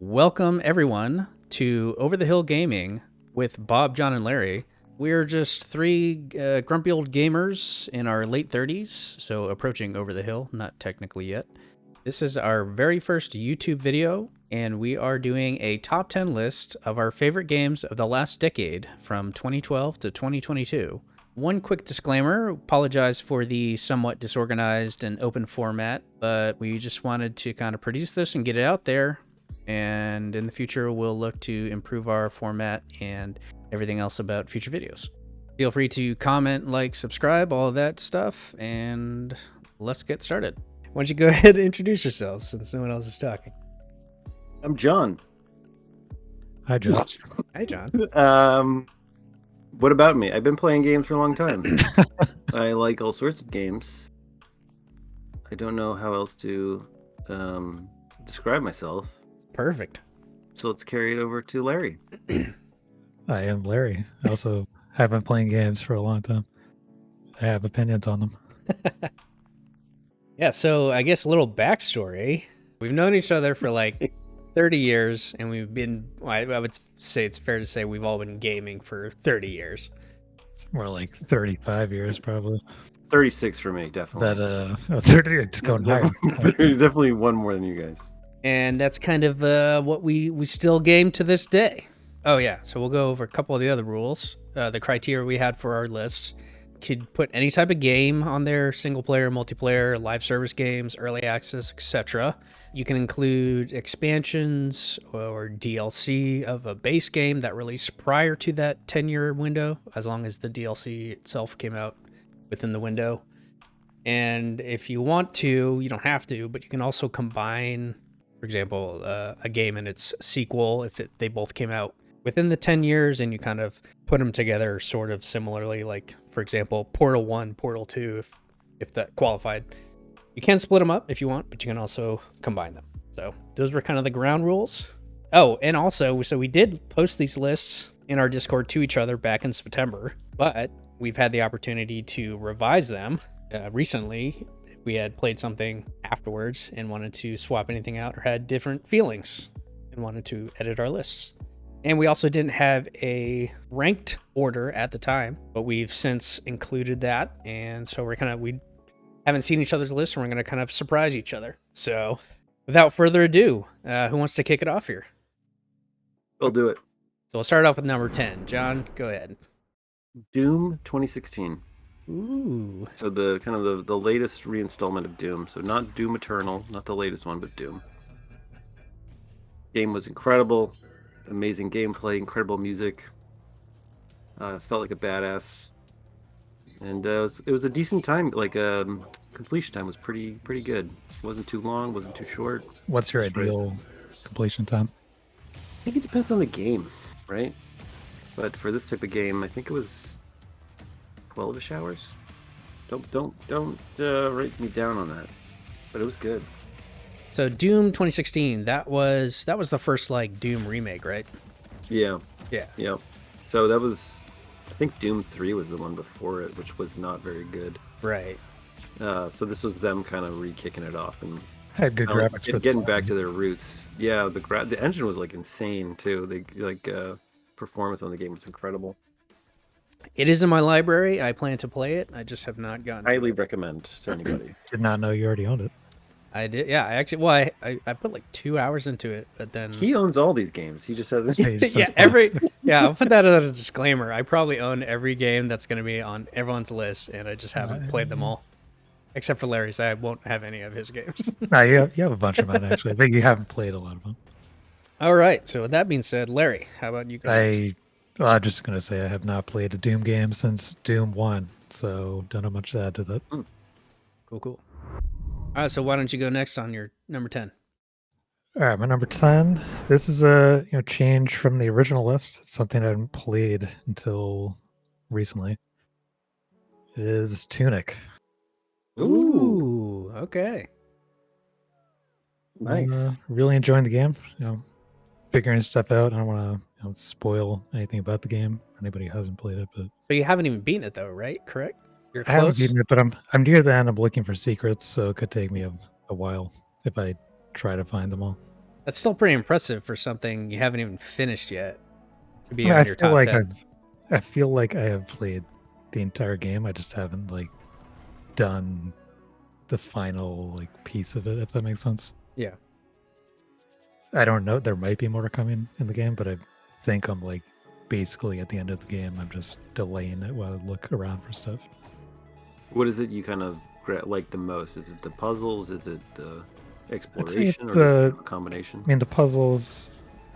Welcome, everyone, to Over the Hill Gaming with Bob, John, and Larry. We're just three grumpy old gamers in our late 30s, so approaching over the hill, not technically yet. This is our very first YouTube video, and we are doing a top 10 list of our favorite games of the last decade from 2012 to 2022. One quick disclaimer, apologize for the somewhat disorganized and open format, but we just wanted to kind of produce this and get it out there. And in the future, we'll look to improve our format and everything else about future videos. Feel free to comment, like, subscribe, all of that stuff, and let's get started. Why don't you go ahead and introduce yourselves since no one else is talking? I'm John. Hi, John. Hi, John. What about me? I've been playing games for a long time. I like all sorts of games. I don't know how else to describe myself. Perfect. So let's carry it over to Larry. I am Larry. I also have been playing games for a long time. I have opinions on them. Yeah, so I guess a little backstory. We've known each other for like 30 years, and we've been, I would say it's fair to say we've all been gaming for 30 years. It's more like 35 years, probably. 36 for me, definitely. 30, it's going higher. Definitely one more than you guys. And that's kind of what we still game to this day. Oh, yeah. So we'll go over a couple of the other rules. The criteria we had for our list. Could put any type of game on there, single player, multiplayer, live service games, early access, etc. You can include expansions or DLC of a base game that released prior to that 10-year window, as long as the DLC itself came out within the window. And if you want to, you don't have to, but you can also combine, for example, a game and its sequel if they both came out within the 10 years and you kind of put them together sort of similarly, like, for example, Portal 1, Portal 2, if that qualified. You can split them up if you want, but you can also combine them. So those were kind of the ground rules. Oh, and also, so we did post these lists in our Discord to each other back in September, but we've had the opportunity to revise them recently. We had played something afterwards and wanted to swap anything out or had different feelings and wanted to edit our lists. And we also didn't have a ranked order at the time, but we've since included that. And so we haven't seen each other's lists, and we're going to kind of surprise each other. So without further ado, who wants to kick it off here? I'll do it. So we'll start off with number 10. John, go ahead. Doom 2016. Ooh. So the latest reinstallment of Doom. So not Doom Eternal, not the latest one, but Doom. Game was incredible. Amazing gameplay, incredible music. Felt like a badass, and it was a decent time. Like completion time was pretty good. It wasn't too long, wasn't too short. What's your ideal completion time? I think it depends on the game, right? But for this type of game, I think it was 12-ish hours. Don't write me down on that, but it was good. So Doom 2016, that was the first like Doom remake, right? Yeah. Yeah. So that was, I think Doom 3 was the one before it, which was not very good. Right. So this was them kind of re-kicking it off and Had good graphics. For getting back to their roots. Yeah, the engine was like insane too. Performance on the game was incredible. It is in my library. I plan to play it. I just have not gotten to Highly it. recommend to anybody. Did not know you already owned it. I did. Yeah, I actually. Well, I put like 2 hours into it, but then He owns all these games. He just has I'll put that as a disclaimer. I probably own every game that's going to be on everyone's list, and I just haven't played them all, except for Larry's. I won't have any of his games. No, you have a bunch of mine actually. I think you haven't played a lot of them. All right. So with that being said, Larry, how about you guys? I'm just gonna say I have not played a Doom game since Doom 1, so don't have much to add to that. Cool. All right. So why don't you go next on your number 10? All right, my number 10. This is a change from the original list. It's something I haven't played until recently. It is Tunic. Ooh. Okay. Nice. Really enjoying the game. Figuring stuff out. I don't want to spoil anything about the game for anybody who hasn't played it. But So you haven't even beaten it though, right? Correct? You're I haven't close. beaten it, but I'm near the end. I'm looking for secrets, so it could take me a while if I try to find them all. That's still pretty impressive for something you haven't even finished yet to be I mean, on I your feel top like 10. I feel like I have played the entire game. I just haven't like done the final like piece of it, if that makes sense. Yeah. I don't know. There might be more coming in the game, but I think I'm like basically at the end of the game. I'm just delaying it while I look around for stuff. What is it you kind of like the most? Is it the puzzles? Is it the I'd say it's exploration, or just kind of a combination? I mean, the puzzles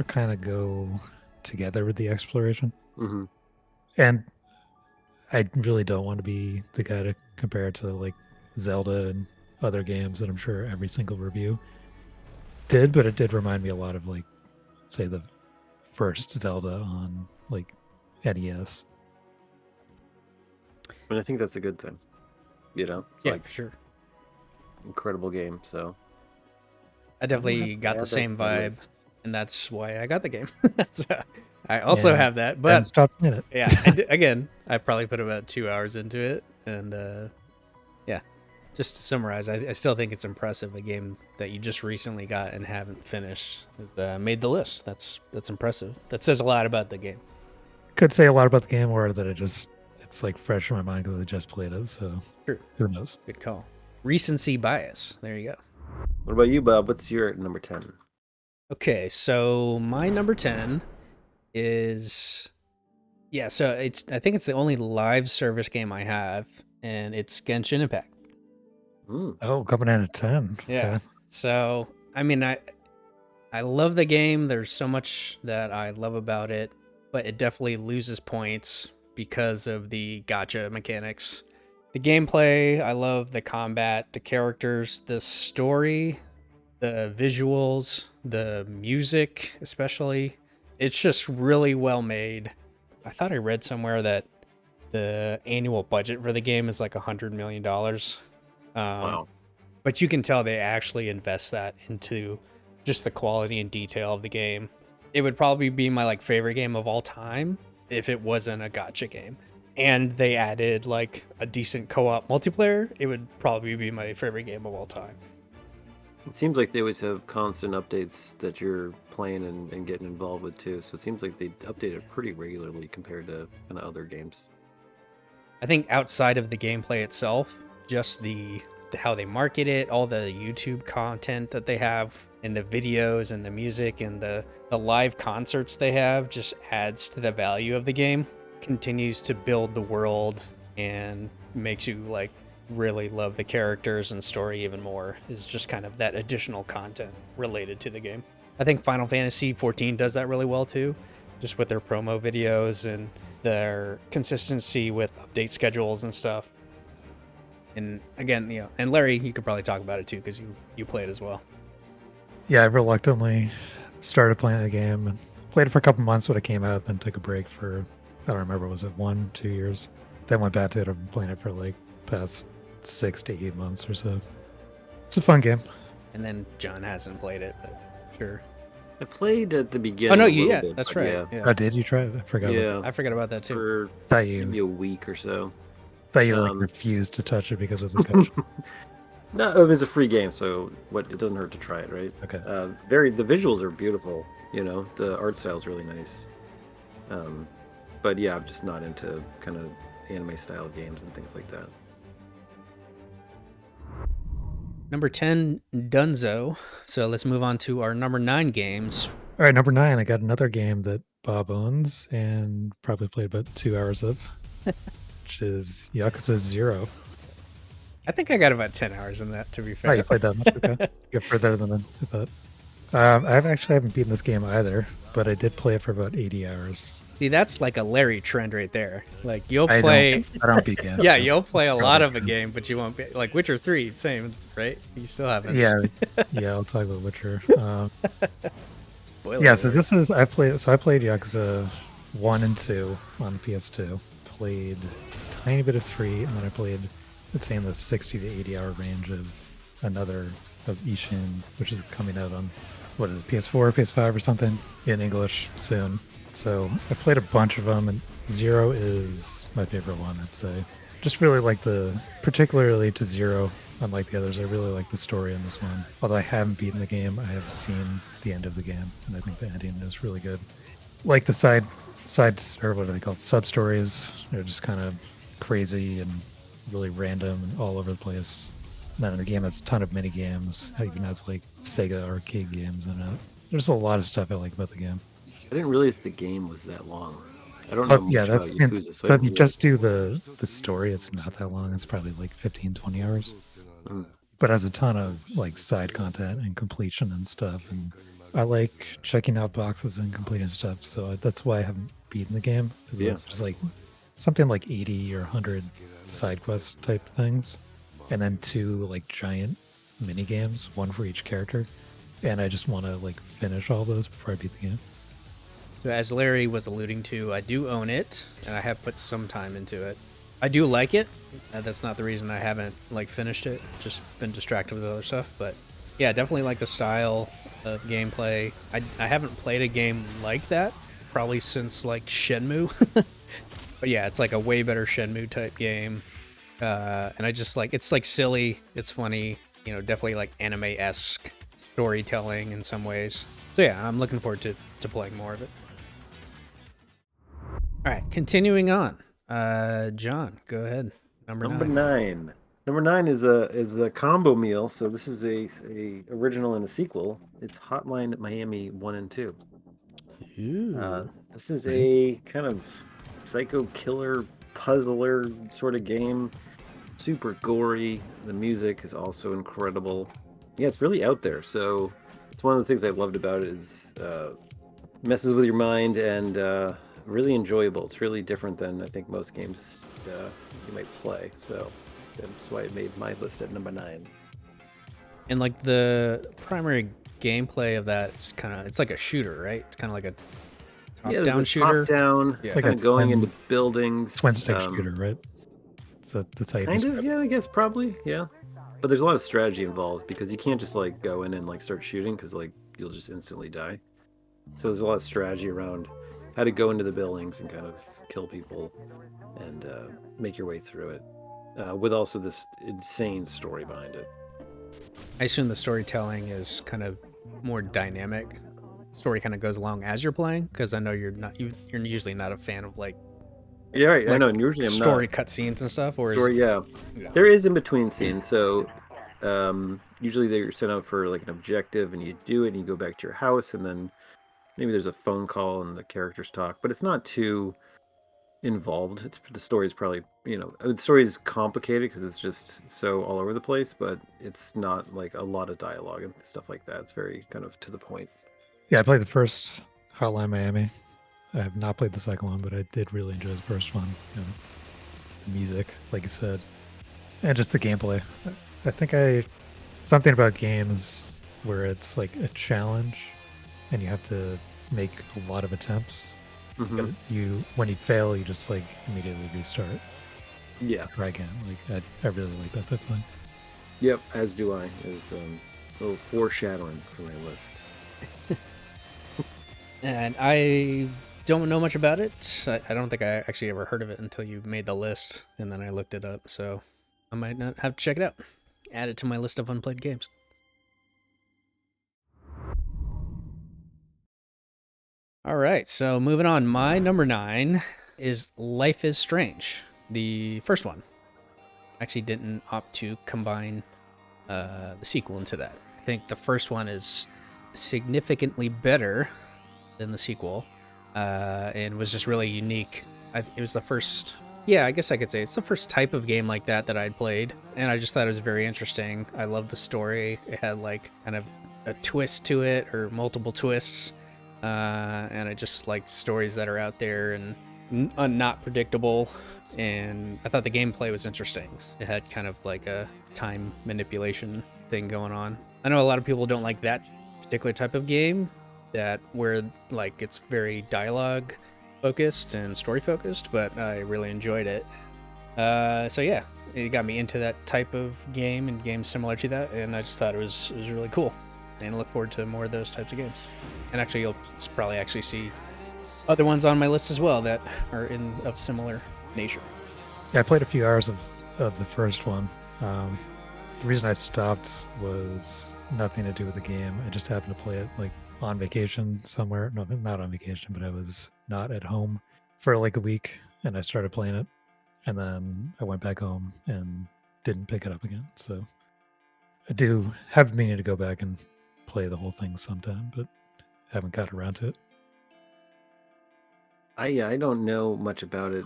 kind of go together with the exploration, Mm-hmm. and I really don't want to be the guy to compare it to like Zelda and other games that I'm sure every single review did, but it did remind me a lot of like, say, the first Zelda on like NES. And I think that's a good thing. It's Yeah, like for sure. incredible game. So I definitely got the add that same to my vibe, list. and that's why I got the game. So, I also Yeah, have that, and but stop playing it. yeah, again, I probably put about 2 hours into it, and yeah. Just to summarize, I still think it's impressive. A game that you just recently got and haven't finished has made the list. That's impressive. That says a lot about the game. Could say a lot about the game, or that it's like fresh in my mind because I just played it. So Sure. who knows? Good call. Recency bias. There you go. What about you, Bob? What's your number 10? Okay, so my number 10 is so I think it's the only live service game I have, and it's Genshin Impact. Oh, coming in at 10. Yeah. Okay. So, I mean, I love the game. There's so much that I love about it, but it definitely loses points because of the gacha mechanics. The gameplay, I love the combat, the characters, the story, the visuals, the music, especially. It's just really well made. I thought I read somewhere that the annual budget for the game is like $100 million. Wow. But you can tell they actually invest that into just the quality and detail of the game. It would probably be my like favorite game of all time if it wasn't a gacha game. And they added like a decent co-op multiplayer. It would probably be my favorite game of all time. It seems like they always have constant updates that you're playing and getting involved with too. So it seems like they update it pretty regularly compared to kind of other games. I think outside of the gameplay itself, just the how they market it, all the YouTube content that they have, and the videos and the music and the live concerts they have just adds to the value of the game. Continues to build the world and makes you like really love the characters and story even more. Is just kind of that additional content related to the game. I think Final Fantasy 14 does that really well too, just with their promo videos and their consistency with update schedules and stuff. And again, and Larry, you could probably talk about it too because you play it as well. Yeah, I reluctantly started playing the game and played it for a couple months when it came out, then took a break for, I don't remember, was it 1-2 years? Then went back to it. I've been playing it for like past 6 to 8 months or so. It's a fun game. And then John hasn't played it, but sure. I played at the beginning. Oh no, a little yeah, bit, that's but right. Yeah, Oh, did you try it? I forgot. yeah. I forgot about that too. For Thought maybe you a week or so. like refused to touch it because of the coach. No, it was a free game, so it doesn't hurt to try it, right? Okay. The visuals are beautiful. The art style is really nice. But yeah, I'm just not into kind of anime style games and things like that. Number 10, Dunzo. So let's move on to our number 9 games. All right, number 9. I got another game that Bob owns and probably played about 2 hours of, which is Yakuza 0. I think I got about 10 hours in that, to be fair. Oh, you played that much? Okay. You got further than I thought. I haven't beaten this game either, but I did play it for about 80 hours. See, that's like a Larry trend right there. Like you'll I play. don't beat games. Yeah, so. you'll play a lot of a game, but you won't be like Witcher 3. Same, right? You still haven't. Yeah, I'll talk about Witcher. Spoiler Yeah, so alert. this is I played Yakuza 1 and 2 on the PS2. Played a tiny bit of 3, and then I played, let's say, in the 60 to 80 hour range of another of Ishin, which is coming out on what is it, PS4, PS5 or something in English soon. So I played a bunch of them, and 0 is my favorite one, I'd say. Just really like particularly to 0, unlike the others. I really like the story in this one. Although I haven't beaten the game, I have seen the end of the game, and I think the ending is really good. Like the sides, or what are they called? Sub stories. They're just kind of crazy and really random and all over the place. And then in the game, has a ton of mini games. It even has like Sega arcade games in it. There's a lot of stuff I like about the game. I didn't realize the game was that long. I don't know much about Yakuza. So if you just do the story, it's not that long. It's probably like 15, 20 hours. Mm. But it has a ton of like side content and completion and stuff. And I like checking out boxes and completing stuff. So that's why I haven't beaten the game. Yeah. There's like something like 80 or 100 side quest type things. And then 2 like giant mini games, one for each character. And I just want to like finish all those before I beat the game. So as Larry was alluding to, I do own it, and I have put some time into it. I do like it. That's not the reason I haven't like finished it. Just been distracted with other stuff. But yeah, definitely like the style of gameplay. I haven't played a game like that probably since like Shenmue. But yeah, it's like a way better Shenmue type game. And I just like, it's like silly, it's funny, you know, definitely like anime-esque storytelling in some ways. So yeah, I'm looking forward to playing more of it. All right, continuing on. John, go ahead. Number 9. Number 9 is a combo meal. So this is a original and a sequel. It's Hotline Miami 1 and 2. This is a kind of psycho killer puzzler sort of game. Super gory. The music is also incredible. Yeah, it's really out there. So it's one of the things I loved about it is messes with your mind and really enjoyable. It's really different than I think most games you might play. So that's why it made my list at number 9. And like the primary gameplay of that is it's like a shooter, right? It's kind of like a top-down shooter. Top-down, Yeah. kind of going into buildings. Twin stick shooter, right? So that's how you kind of, yeah, I guess probably, yeah. But there's a lot of strategy involved because you can't just like go in and like start shooting because like you'll just instantly die. So there's a lot of strategy around how to go into the buildings and kind of kill people and make your way through it, with also this insane story behind it. I assume the storytelling is kind of more dynamic. Story kind of goes along as you're playing, because I know you're usually not a fan of like right. like I know, and usually I'm story not. cutscenes and stuff. Or Story, yeah. There is in between scenes. So usually they're sent out for like an objective, and you do it, and you go back to your house, and then maybe there's a phone call and the characters talk, but it's not too involved. The story is probably, the story is complicated because it's just so all over the place, but it's not like a lot of dialogue and stuff like that. It's very kind of to the point. Yeah, I played the first Hotline Miami. I have not played the second one, but I did really enjoy the first one. The music, like you said, and just the gameplay. I think something about games where it's like a challenge and you have to make a lot of attempts. Mm-hmm. When you fail, you just like immediately restart. Yeah. Try again. Like I really like that type of thing. Yep, as do I. There's a little foreshadowing for my list. And I don't know much about it. I don't think I actually ever heard of it until you made the list, and then I looked it up. So I might not have to check it out. Add it to my list of unplayed games. All right, so moving on. My number 9 is Life is Strange, the first one. I actually didn't opt to combine the sequel into that. I think the first one is significantly better than the sequel, and was just really unique. It was the first, I guess I could say it's the first type of game like that I'd played, and I just thought it was very interesting. I loved the story. It had like kind of a twist to it, or multiple twists, and I just liked stories that are out there and not predictable, and I thought the gameplay was interesting. It had kind of like a time manipulation thing going on. I know a lot of people don't like that particular type of game, where like it's very dialogue focused and story focused, but I really enjoyed it. So yeah, it got me into that type of game and games similar to that, and I just thought it was really cool, and I look forward to more of those types of games. And actually, you'll probably actually see other ones on my list as well that are of similar nature. Yeah, I played a few hours of the first one. The reason I stopped was nothing to do with the game. I just happened to play it like on vacation somewhere. No, not on vacation, but I was not at home for like a week, and I started playing it, and then I went back home and didn't pick it up again. So I do have meaning to go back and play the whole thing sometime, but haven't got around to it. I don't know much about it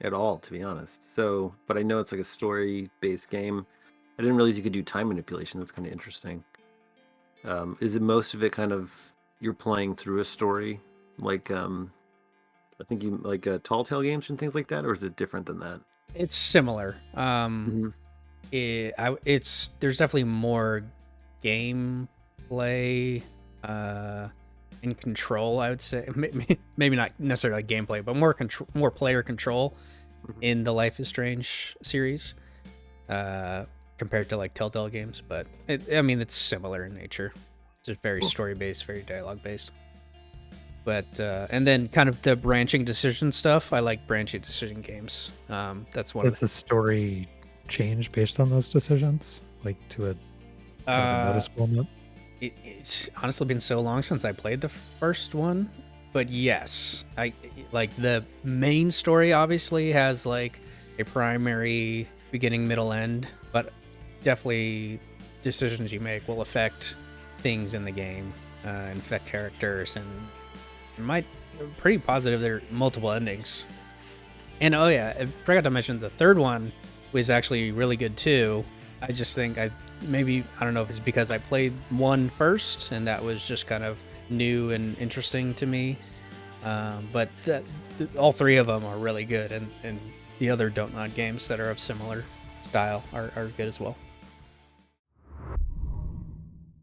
at all, to be honest. So, but I know it's like a story-based game. I didn't realize you could do time manipulation. That's kind of interesting. Is it most of it kind of you're playing through a story, like I think you like Tall Tale games and things like that, or is it different than that? It's similar. Mhm. It's there's definitely more gameplay in control. I would say maybe not necessarily like gameplay, but more player control Mhm. in the Life is Strange series compared to like Telltale games. But it's similar in nature. It's just very Cool. story based, very dialogue based. But and then kind of the branching decision stuff. I like branching decision games. That's one Does of the story change based on those decisions, like to a the. kind of a noticeable amount? It's honestly been so long since I played the first one, but yes, I like the main story. Obviously, has like a primary beginning, middle, end, but definitely decisions you make will affect things in the game and affect characters and pretty positive there are multiple endings. And oh yeah, I forgot to mention the third one was actually really good too. I just think I don't know if it's because I played one first and that was just kind of new and interesting to me. But all three of them are really good, and the other Don't Nod games that are of similar style are good as well.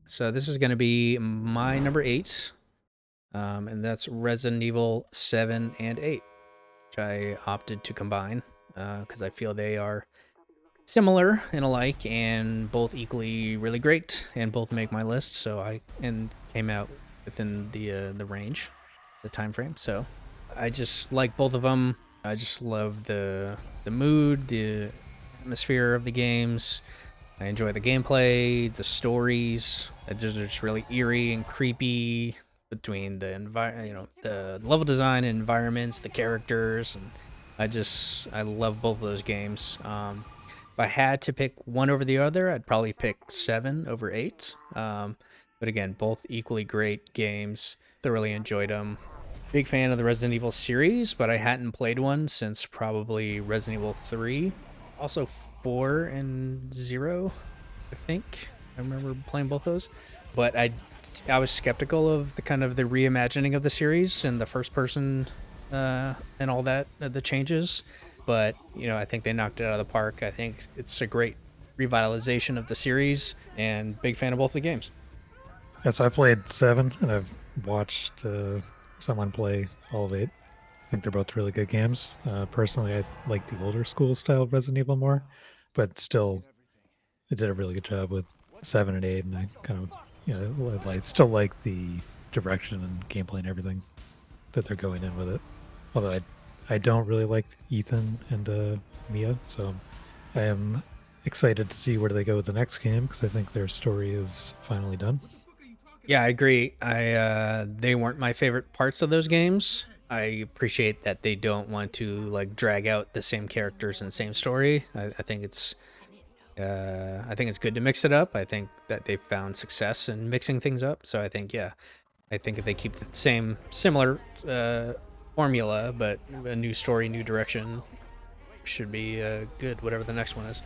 So this is going to be my number 8. And that's Resident Evil 7 and 8, which I opted to combine because I feel they are similar and alike and both equally really great and both make my list. So I came out within the range, the time frame. So I just like both of them. I just love the mood, the atmosphere of the games. I enjoy the gameplay, the stories. They're just really eerie and creepy between the level design and environments, the characters, and I love both of those games. If I had to pick one over the other, I'd probably pick 7 over 8. But again, both equally great games. Thoroughly enjoyed them. Big fan of the Resident Evil series, but I hadn't played one since probably Resident Evil 3. Also 4 and 0, I think. I remember playing both those. But I was skeptical of the kind of the reimagining of the series and the first person and all that, the changes. But, I think they knocked it out of the park. I think it's a great revitalization of the series and big fan of both the games. Yeah, so I played 7, and I've watched someone play all of 8. I think they're both really good games. Personally, I like the older school style of Resident Evil more, but still, they did a really good job with 7 and 8, and I kind of, still like the direction and gameplay and everything that they're going in with it. Although I don't really like Ethan and Mia, so I am excited to see where they go with the next game because I think their story is finally done. Yeah, I agree. They weren't my favorite parts of those games. I appreciate that they don't want to like drag out the same characters and same story. I think it's good to mix it up. I think that they've found success in mixing things up. So I think if they keep the same similar formula, but a new story, new direction, should be good. Whatever the next one is.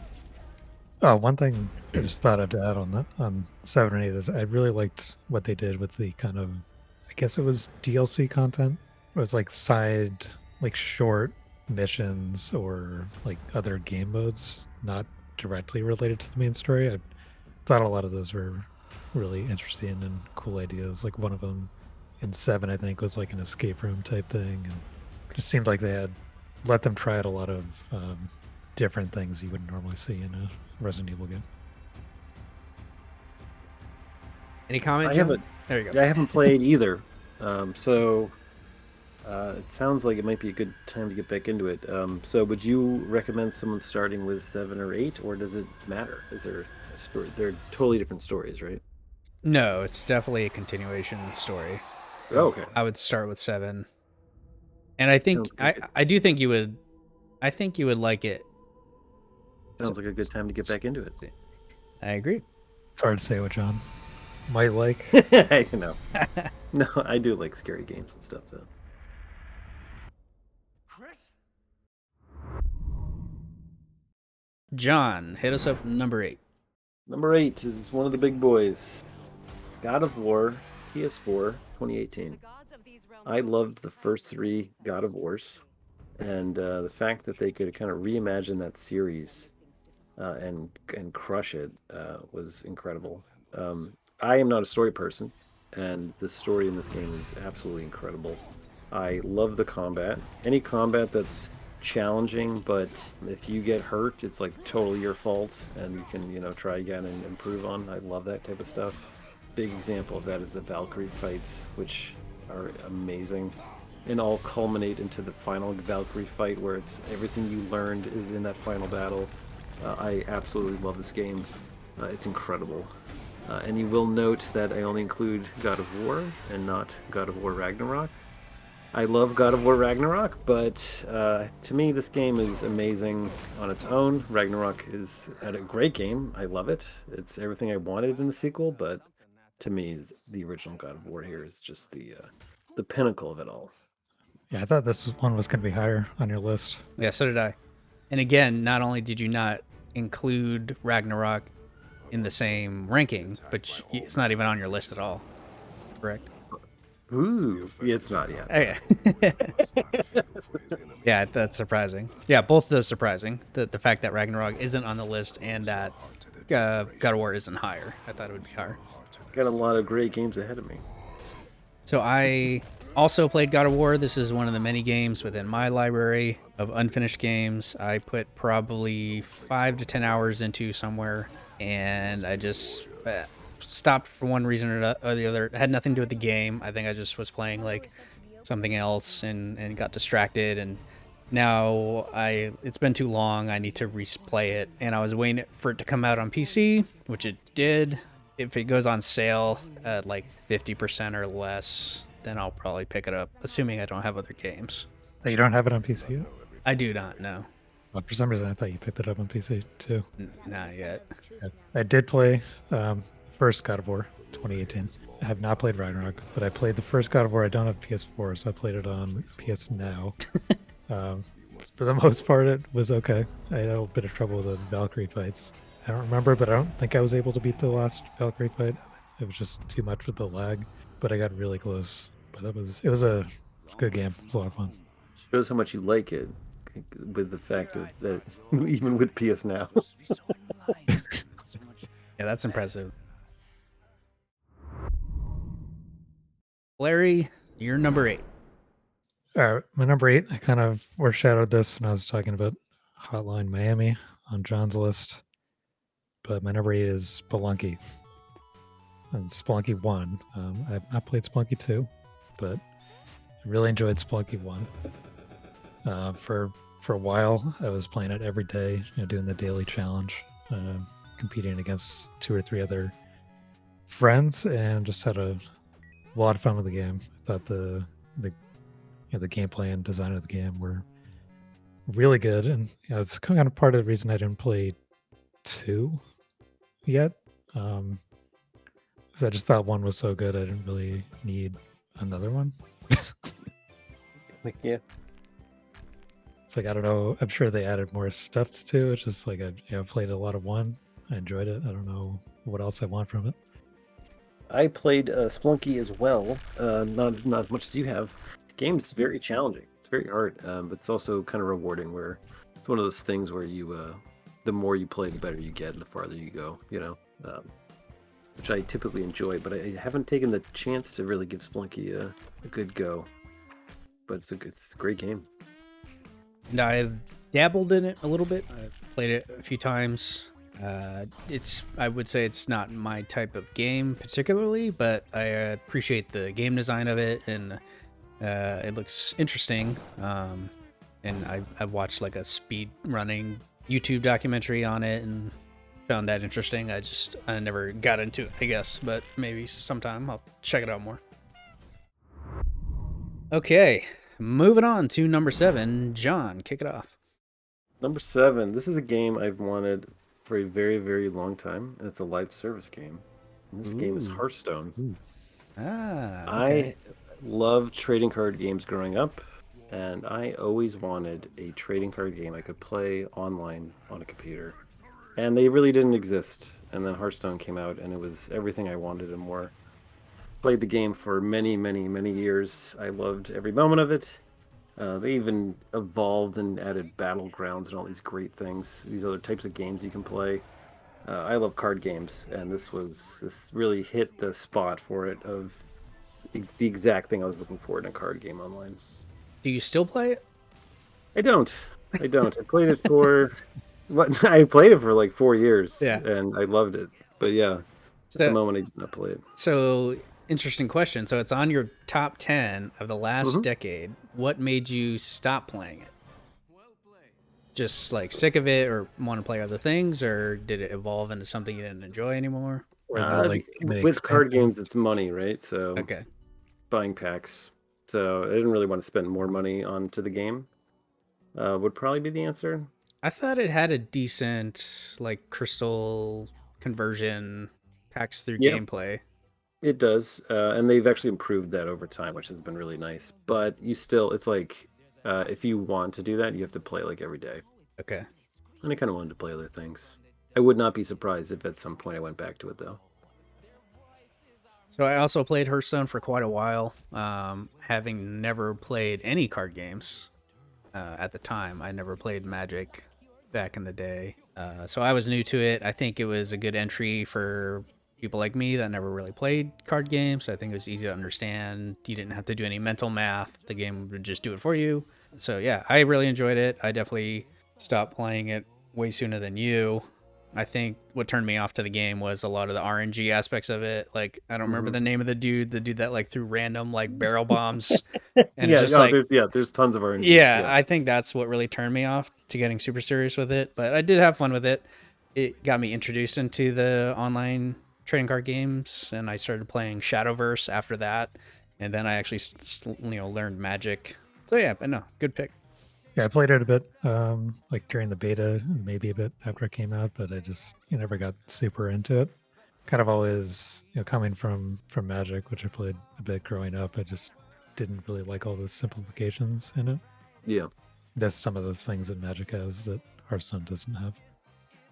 Oh, one thing I just thought of to add on 7 and 8 is I really liked what they did with the kind of, I guess it was DLC content. It was like side, like short missions or like other game modes, not directly related to the main story. I thought a lot of those were really interesting and cool ideas. Like one of them in 7, I think, was like an escape room type thing. And it just seemed like they had let them try out a lot of different things you wouldn't normally see in a Resident Evil game. Any comment? I Jim? haven't. There you go. I haven't played either. So It sounds like it might be a good time to get back into it. So would you recommend someone starting with 7 or 8, or does it matter? Is there a story? They're totally different stories, right? No, it's definitely a continuation story. Oh, okay. I would start with 7. And I think Sounds good. I do think you would like it. Sounds like a good time to get back into it. I agree. It's hard to say what John might like. You know. No, I do like scary games and stuff, though. John, hit us up number 8. Number 8 is one of the big boys. God of War, PS4, 2018. I loved the first 3 God of Wars, and the fact that they could kind of reimagine that series and crush it was incredible. I am not a story person, and the story in this game is absolutely incredible. I love the combat. Any combat that's challenging, but if you get hurt, it's like totally your fault, and you can, try again and improve on. I love that type of stuff. Big example of that is the Valkyrie fights, which are amazing, and all culminate into the final Valkyrie fight, where it's everything you learned is in that final battle. I absolutely love this game. It's incredible. And you will note that I only include God of War and not God of War Ragnarok. I love God of War Ragnarok, but to me this game is amazing on its own. Ragnarok is a great game. I love it. It's everything I wanted in the sequel, but to me the original God of War here is just the pinnacle of it all. Yeah, I thought this one was going to be higher on your list. Yeah, so did I. And again, not only did you not include Ragnarok in the same ranking, but it's not even on your list at all. Correct? Ooh, it's not yet. Okay. Yeah, that's surprising. Yeah, both those surprising. The fact that Ragnarok isn't on the list and that God of War isn't higher. I thought it would be higher. Got a lot of great games ahead of me. So I also played God of War. This is one of the many games within my library of unfinished games. I put probably 5 to 10 hours into somewhere, and I just stopped for one reason or the other. It had nothing to do with the game. I think I just was playing like something else and got distracted, and now it's been too long. I need to replay it, and I was waiting for it to come out on PC, which it did. If it goes on sale at like 50% or less, then I'll probably pick it up, assuming I don't have other games. You don't have it on PC yet? I do not know. Well, for some reason, I thought you picked it up on PC too. Not yet. I did play first God of War 2018. I have not played Ragnarok, but I played the first God of War. I don't have PS4, so I played it on PS Now. For the most part, it was okay. I had a bit of trouble with the Valkyrie fights. I don't remember, but I don't think I was able to beat the last Valkyrie fight. It was just too much with the lag, but I got really close. But it was a good game. It was a lot of fun. Shows how much you like it, with the fact of that even with PS Now. Yeah, that's impressive. Larry, you're number 8. All right, my number 8. I kind of foreshadowed this when I was talking about Hotline Miami on John's list. But my number 8 is Spelunky. And Spelunky 1. I've not played Spelunky 2, but I really enjoyed Spelunky 1. For a while, I was playing it every day, doing the daily challenge, competing against 2 or 3 other friends, and just had a lot of fun with the game. I thought the gameplay and design of the game were really good, and it's kind of part of the reason I didn't play 2 yet. So I just thought 1 was so good I didn't really need another one. Yeah. It's like, I don't know, I'm sure they added more stuff to 2. It's just like I played a lot of 1. I enjoyed it. I don't know what else I want from it. I played Spelunky as well, not as much as you have. The game's very challenging. It's very hard, but it's also kind of rewarding, where it's one of those things where you the more you play, the better you get, and the farther you go, which I typically enjoy, but I haven't taken the chance to really give Spelunky a good go. But it's a great game. And I've dabbled in it a little bit. I've played it a few times. I would say it's not my type of game particularly, but I appreciate the game design of it, and It looks interesting. And I've watched like a speed running YouTube documentary on it and found that interesting. I never got into it, I guess, but maybe sometime I'll check it out more. Okay, moving on to number 7. John, kick it off. Number 7. This is a game I've wanted for a very, very long time, and it's a live service game. And this game is Hearthstone. Ooh. Okay. I loved trading card games growing up, and I always wanted a trading card game I could play online on a computer. And they really didn't exist. And then Hearthstone came out, and it was everything I wanted and more. Played the game for many, many, many years. I loved every moment of it. They even evolved and added battlegrounds and all these great things, these other types of games you can play. I love card games, and this really hit the spot for it of the exact thing I was looking for in a card game online. Do you still play it? I don't. I played it for I played it for like 4 years, Yeah. and I loved it. But yeah, at the moment I did not play it. So, interesting question. So, it's on your top 10 of the last decade. What made you stop playing it? Just like sick of it, or want to play other things, or did it evolve into something you didn't enjoy anymore? Or they're, like, With card games, it's money, right? So Okay. buying packs. So I didn't really want to spend more money onto the game. Would probably be the answer. I thought it had a decent like crystal conversion packs through gameplay. It does, and they've actually improved that over time, which has been really nice. But it's like, if you want to do that, you have to play like every day. Okay. And I kind of wanted to play other things. I would not be surprised if at some point I went back to it, though. So I also played Hearthstone for quite a while, having never played any card games at the time. I never played Magic back in the day. So I was new to it. I think it was a good entry for people like me that never really played card games. I think it was easy to understand. You didn't have to do any mental math. The game would just do it for you. So yeah, I really enjoyed it. I definitely stopped playing it way sooner than you. I think what turned me off to the game was a lot of the RNG aspects of it. Like, I don't remember the name of the dude that like threw random like barrel bombs. And Yeah, it's just there's tons of RNG. yeah, I think that's what really turned me off to getting super serious with it. But I did have fun with it. It got me introduced into the online trading card games, and I started playing Shadowverse after that. And then I actually, learned Magic. So yeah, but no, good pick. Yeah, I played it a bit, like during the beta, maybe a bit after it came out, but I just never got super into it. Kind of always, coming from Magic, which I played a bit growing up, I just didn't really like all the simplifications in it. Yeah. That's some of those things that Magic has that Hearthstone doesn't have.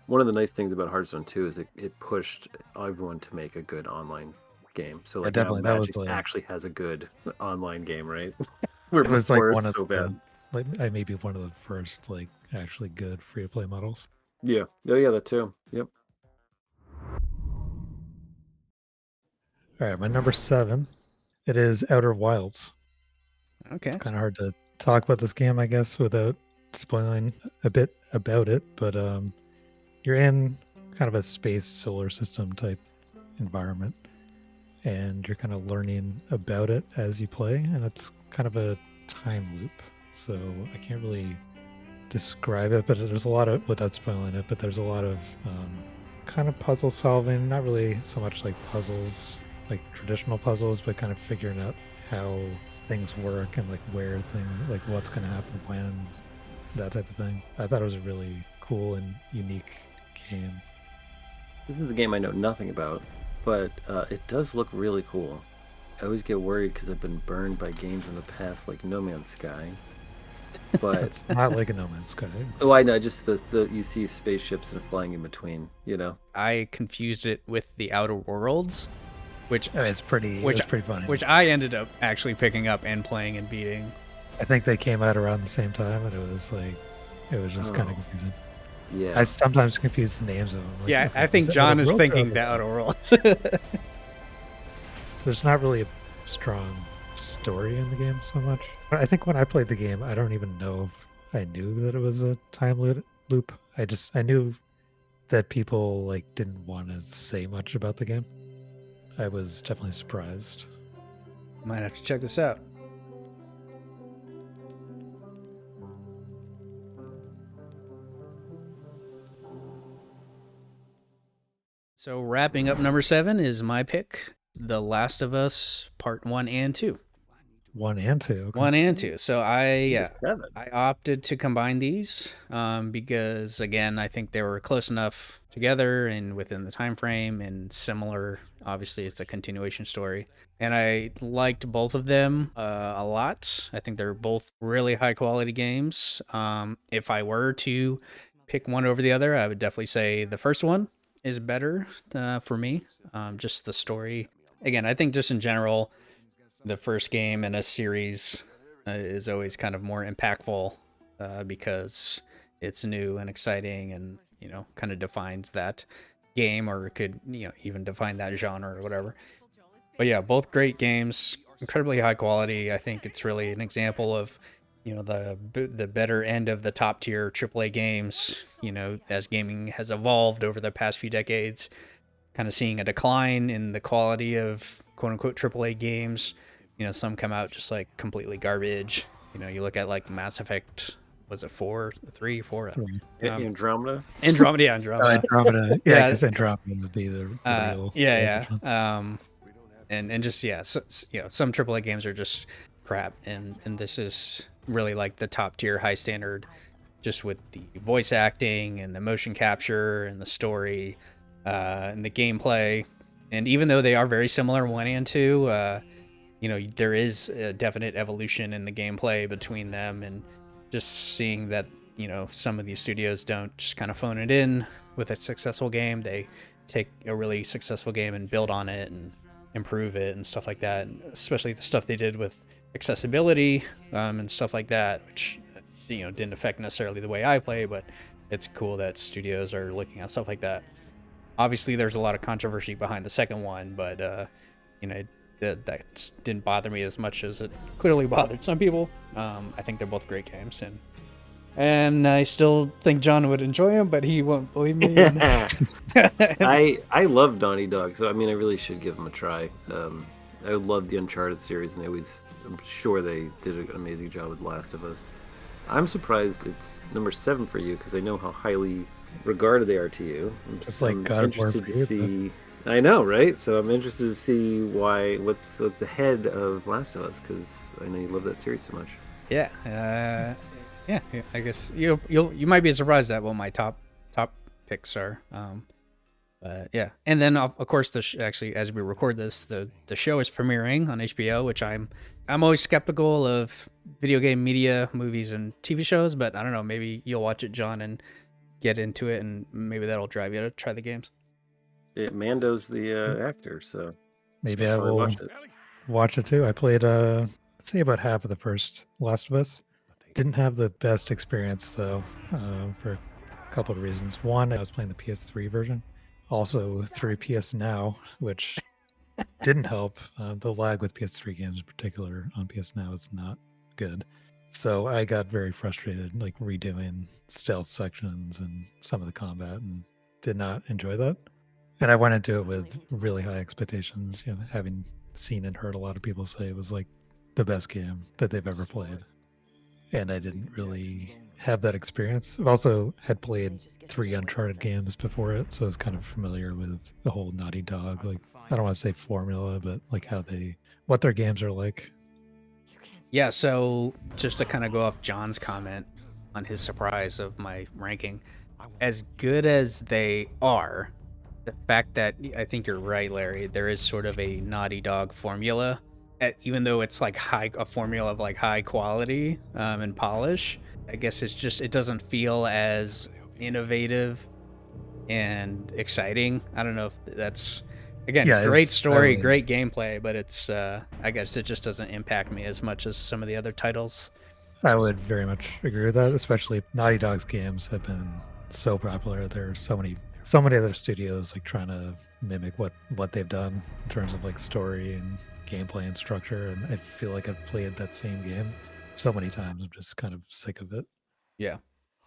One of the nice things about Hearthstone too is it pushed everyone to make a good online game. So like now Magic actually has a good online game, right? Where it was like one of so bad. Like I may be one of the first like actually good free to play models. Yeah. Oh yeah, that too. Yep. All right, my number 7. It is Outer Wilds. Okay. It's kind of hard to talk about this game, I guess, without spoiling a bit about it. But you're in kind of a space solar system type environment, and you're kind of learning about it as you play, and it's kind of a time loop. So I can't really describe it, but there's a lot of, without spoiling it, but there's a lot of kind of puzzle solving, not really so much like puzzles, like traditional puzzles, but kind of figuring out how things work and like where things, like what's going to happen when, that type of thing. I thought it was a really cool and unique game. This is the game I know nothing about, but it does look really cool. I always get worried because I've been burned by games in the past like No Man's Sky. But it's not like a No Man's Sky. Oh, I know. Just the you see spaceships and flying in between. I confused it with the Outer Worlds, which it's pretty funny. Which I ended up actually picking up and playing and beating. I think they came out around the same time, and it was just kind of confusing. Yeah. I sometimes confuse the names of them. Like, yeah, I think John is thinking the Outer Worlds. There's not really a strong story in the game so much. But I think when I played the game, I don't even know if I knew that it was a time loop. I knew that people like didn't want to say much about the game. I was definitely surprised. Might have to check this out. So wrapping up number 7 is my pick, The Last of Us Part 1 and 2. 1 and 2. Okay. 1 and 2. So Number 7. I opted to combine these because, again, I think they were close enough together and within the time frame and similar. Obviously, it's a continuation story. And I liked both of them a lot. I think they're both really high-quality games. If I were to pick one over the other, I would definitely say the first one is better for me. Just the story. Again, I think just in general, the first game in a series is always kind of more impactful because it's new and exciting and, kind of defines that game, or it could, even define that genre or whatever. But yeah, both great games, incredibly high quality. I think it's really an example of, the better end of the top tier AAA games, as gaming has evolved over the past few decades, kind of seeing a decline in the quality of quote unquote AAA games. Some come out just like completely garbage. You look at like Mass Effect, was it 4? 3, 4? Andromeda? Andromeda, yeah, Andromeda. Andromeda. Yeah, because Andromeda would be the real. Yeah. And just, some AAA games are just crap. And this is really like the top tier, high standard, just with the voice acting and the motion capture and the story and the gameplay. And even though they are very similar, 1 and 2, there is a definite evolution in the gameplay between them, and just seeing that, some of these studios don't just kind of phone it in with a successful game. They take a really successful game and build on it and improve it and stuff like that. And especially the stuff they did with accessibility and stuff like that, which, didn't affect necessarily the way I play, but it's cool that studios are looking at stuff like that. Obviously, there's a lot of controversy behind the second one, but, that didn't bother me as much as it clearly bothered some people. I think they're both great games, and I still think John would enjoy them, but he won't believe me. I love Naughty Dog, so I really should give them a try. I love the Uncharted series, and I'm sure they did an amazing job with Last of Us. I'm surprised it's number 7 for you, because I know how highly regarded they are to you. It's like God of War interested to see. I know, right? So I'm interested to see what's ahead of Last of Us, because I know you love that series so much. Yeah, I guess you might be surprised at what my top picks are. But yeah, and then of course actually, as we record this, the show is premiering on HBO, which I'm always skeptical of video game media, movies and TV shows, but I don't know, maybe you'll watch it, John, and get into it, and maybe that'll drive you to try the games. Yeah, Mando's the actor, so maybe I will watch it too. I played, I'd say about half of the first Last of Us. Didn't have the best experience though, for a couple of reasons. One, I was playing the PS3 version, also through PS Now, which didn't help. The lag with PS3 games in particular on PS Now is not good. So I got very frustrated, like redoing stealth sections and some of the combat, and did not enjoy that. And I went into it with really high expectations, having seen and heard a lot of people say it was like the best game that they've ever played. And I didn't really have that experience. I've also had played 3 Uncharted games before it, so I was kind of familiar with the whole Naughty Dog, like, I don't want to say formula, but like what their games are like. Yeah, so just to kind of go off John's comment on his surprise of my ranking, as good as they are, the fact that, I think you're right, Larry, there is sort of a Naughty Dog formula, even though it's like a formula of like high quality and polish. I guess it doesn't feel as innovative and exciting. I don't know if that's, again, great story, great gameplay, but it's I guess it just doesn't impact me as much as some of the other titles. I would very much agree with that, especially Naughty Dog's games have been so popular. There's so many other studios like trying to mimic what they've done in terms of like story and gameplay and structure, and I feel like I've played that same game so many times. I'm just kind of sick of it. Yeah.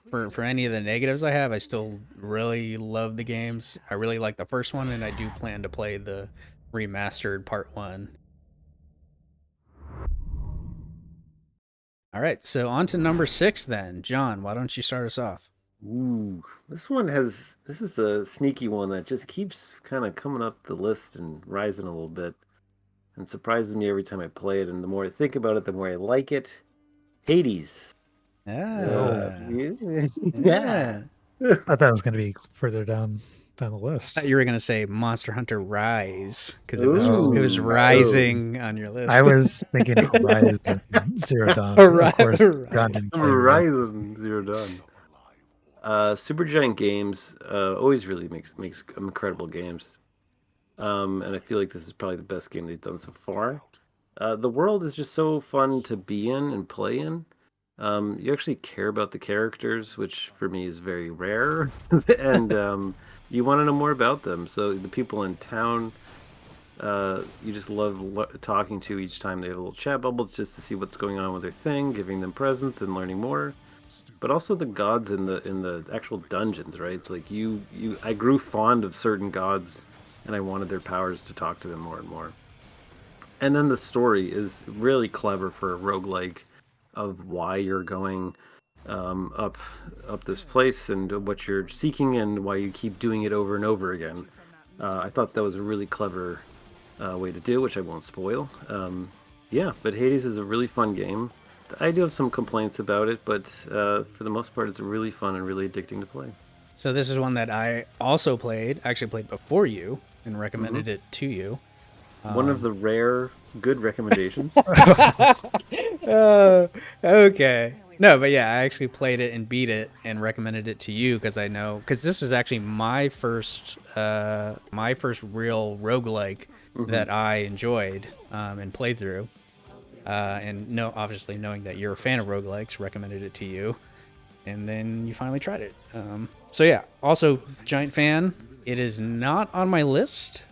For any of the negatives I have, I still really love the games. I really like the first one, and I do plan to play the remastered part 1. All right, so on to number 6 then. John, why don't you start us off? Ooh, this is a sneaky one that just keeps kind of coming up the list and rising a little bit and surprises me every time I play it. And the more I think about it, the more I like it. Hades. Oh. Yeah. Yeah. I thought that was going to be further down the list. You were gonna say Monster Hunter Rise because it was Ooh. rising on your list. I was thinking Horizon Zero Dawn. Of course, John didn't play that. Horizon Zero Dawn. Supergiant Games always really makes incredible games. And I feel like this is probably the best game they've done so far. The world is just so fun to be in and play in. You actually care about the characters, which for me is very rare, and you want to know more about them. So the people in town, you just love talking to each time they have a little chat bubble, just to see what's going on with their thing, giving them presents and learning more. But also the gods in the actual dungeons, right? It's like I grew fond of certain gods, and I wanted their powers to talk to them more and more. And then the story is really clever for a roguelike of why you're going up this place and what you're seeking and why you keep doing it over and over again. I thought that was a really clever way to do, which I won't spoil. Yeah, but Hades is a really fun game. I do have some complaints about it, but for the most part, it's really fun and really addicting to play. So this is one that I also played. Actually played before you and recommended it to you. One of the rare good recommendations. Okay. No, but yeah, I actually played it and beat it and recommended it to you because this was actually my first real roguelike that I enjoyed and played through. And obviously knowing that you're a fan of roguelikes, recommended it to you, and then you finally tried it. So yeah, also giant fan. It is not on my list.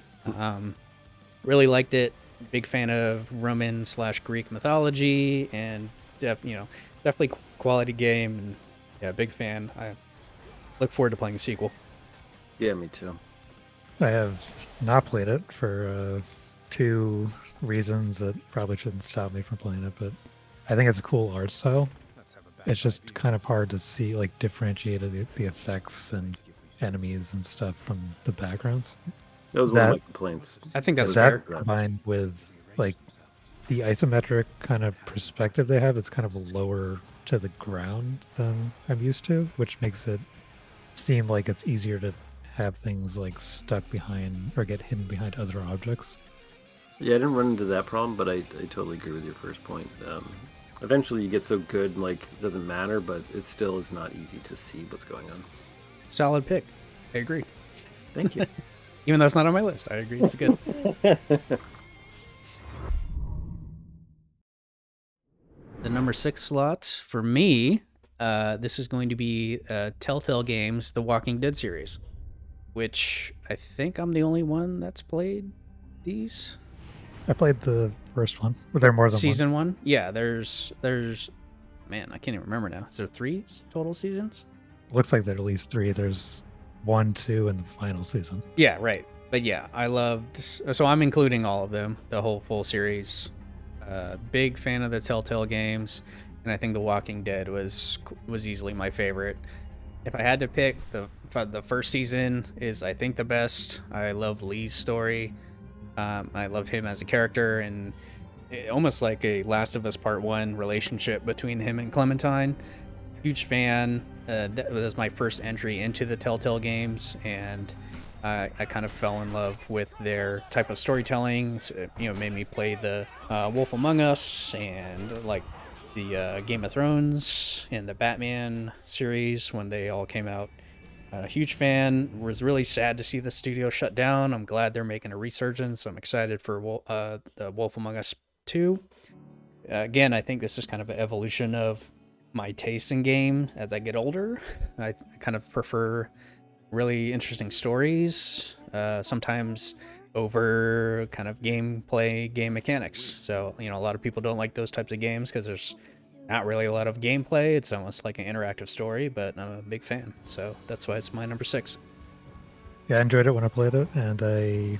Really liked it. Big fan of Roman/Greek mythology, and definitely quality game. And yeah, big fan. I look forward to playing the sequel. Yeah, me too. I have not played it for two reasons that probably shouldn't stop me from playing it, but I think it's a cool art style. It's just kind of hard to see, like, differentiate the effects and enemies and stuff from the backgrounds. That was one of my complaints. I think that's that fair. combined with like the isometric kind of perspective they have, it's kind of lower to the ground than I'm used to, which makes it seem like it's easier to have things like stuck behind or get hidden behind other objects. Yeah, I didn't run into that problem, but I totally agree with your first point. Eventually you get so good, like, it doesn't matter, but it still is not easy to see what's going on. Solid pick. I agree. Thank you. Even though it's not on my list, I agree it's good. The number 6 slot for me, this is going to be Telltale Games, The Walking Dead series, which I think I'm the only one that's played these. I played the first one. Were there more than Season 1? Yeah, there's man, I can't even remember now. Is there 3 total seasons? Looks like there are at least 3. There's 1, 2, and the final season. Yeah, right. But yeah, I loved. So I'm including all of them, the whole full series. Big fan of the Telltale games, and I think The Walking Dead was easily my favorite. If I had to pick, the first season is, I think, the best. I love Lee's story. I loved him as a character, and almost like a Last of Us Part 1 relationship between him and Clementine. Huge fan. That was my first entry into the Telltale games, and I kind of fell in love with their type of storytelling. So, made me play the Wolf Among Us and like the Game of Thrones and the Batman series when they all came out. Huge fan. Was really sad to see the studio shut down. I'm glad they're making a resurgence. I'm excited for the Wolf Among Us 2. Again, I think this is kind of an evolution of my taste in games as I get older. I kind of prefer really interesting stories, sometimes over kind of gameplay, game mechanics. So, a lot of people don't like those types of games because there's not really a lot of gameplay. It's almost like an interactive story, but I'm a big fan. So that's why it's my number 6. Yeah, I enjoyed it when I played it, and I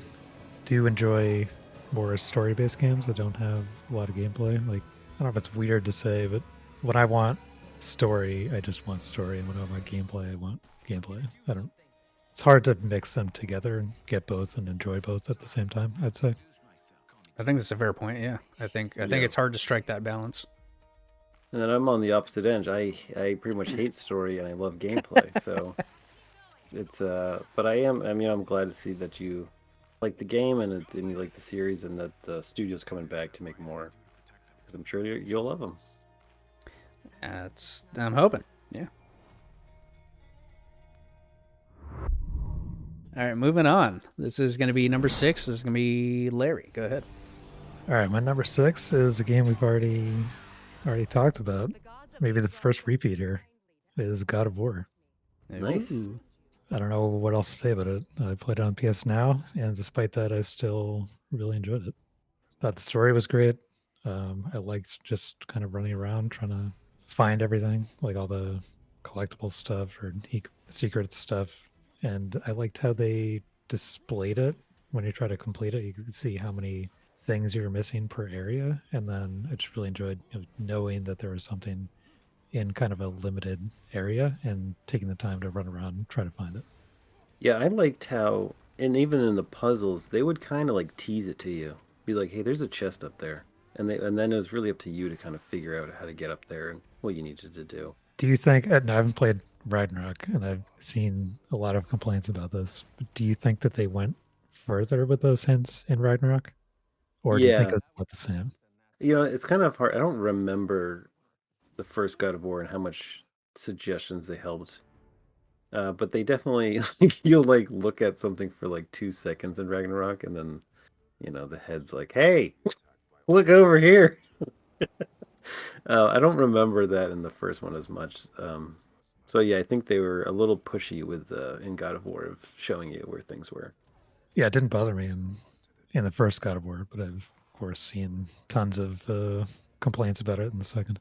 do enjoy more story-based games that don't have a lot of gameplay. Like, I don't know if it's weird to say, but when I want story, I just want story, and when I want gameplay, I want gameplay. I don't. It's hard to mix them together and get both and enjoy both at the same time, I'd say. I think that's a fair point. Yeah, I think Yeah. it's hard to strike that balance. And then I'm on the opposite end. I pretty much hate story and I love gameplay. So it's but I'm glad to see that you like the game and you like the series and that the studio's coming back to make more. Because I'm sure you'll love them. I'm hoping. Yeah. All right, moving on. This is going to be number 6. This is going to be Larry. Go ahead. All right, my number 6 is a game we've already talked about. Maybe the first repeat here is God of War. Nice. Ooh. I don't know what else to say about it. I played it on PS Now, and despite that, I still really enjoyed it. Thought the story was great. I liked just kind of running around trying to find everything, like all the collectible stuff or secret stuff. And I liked how they displayed it when you try to complete it. You could see how many things you were missing per area, and then I just really enjoyed knowing that there was something in kind of a limited area and taking the time to run around and try to find it. Yeah, I liked how, and even in the puzzles, they would kind of like tease it to you, be like, "Hey, there's a chest up there," and then it was really up to you to kind of figure out how to get up there and what you needed to do. Do you think, and I haven't played Ragnarok, and I've seen a lot of complaints about this, but do you think that they went further with those hints in Ragnarok? Or do you think Yeah, it was about the same? it's kind of hard. I don't remember the first God of War and how much suggestions they helped. But they definitely you'll like look at something for like 2 seconds in Ragnarok, and then the head's like, "Hey, look over here." I don't remember that in the first one as much. So yeah, I think they were a little pushy with in God of War of showing you where things were. Yeah, it didn't bother me in the first God of War, but I've of course seen tons of complaints about it in the second.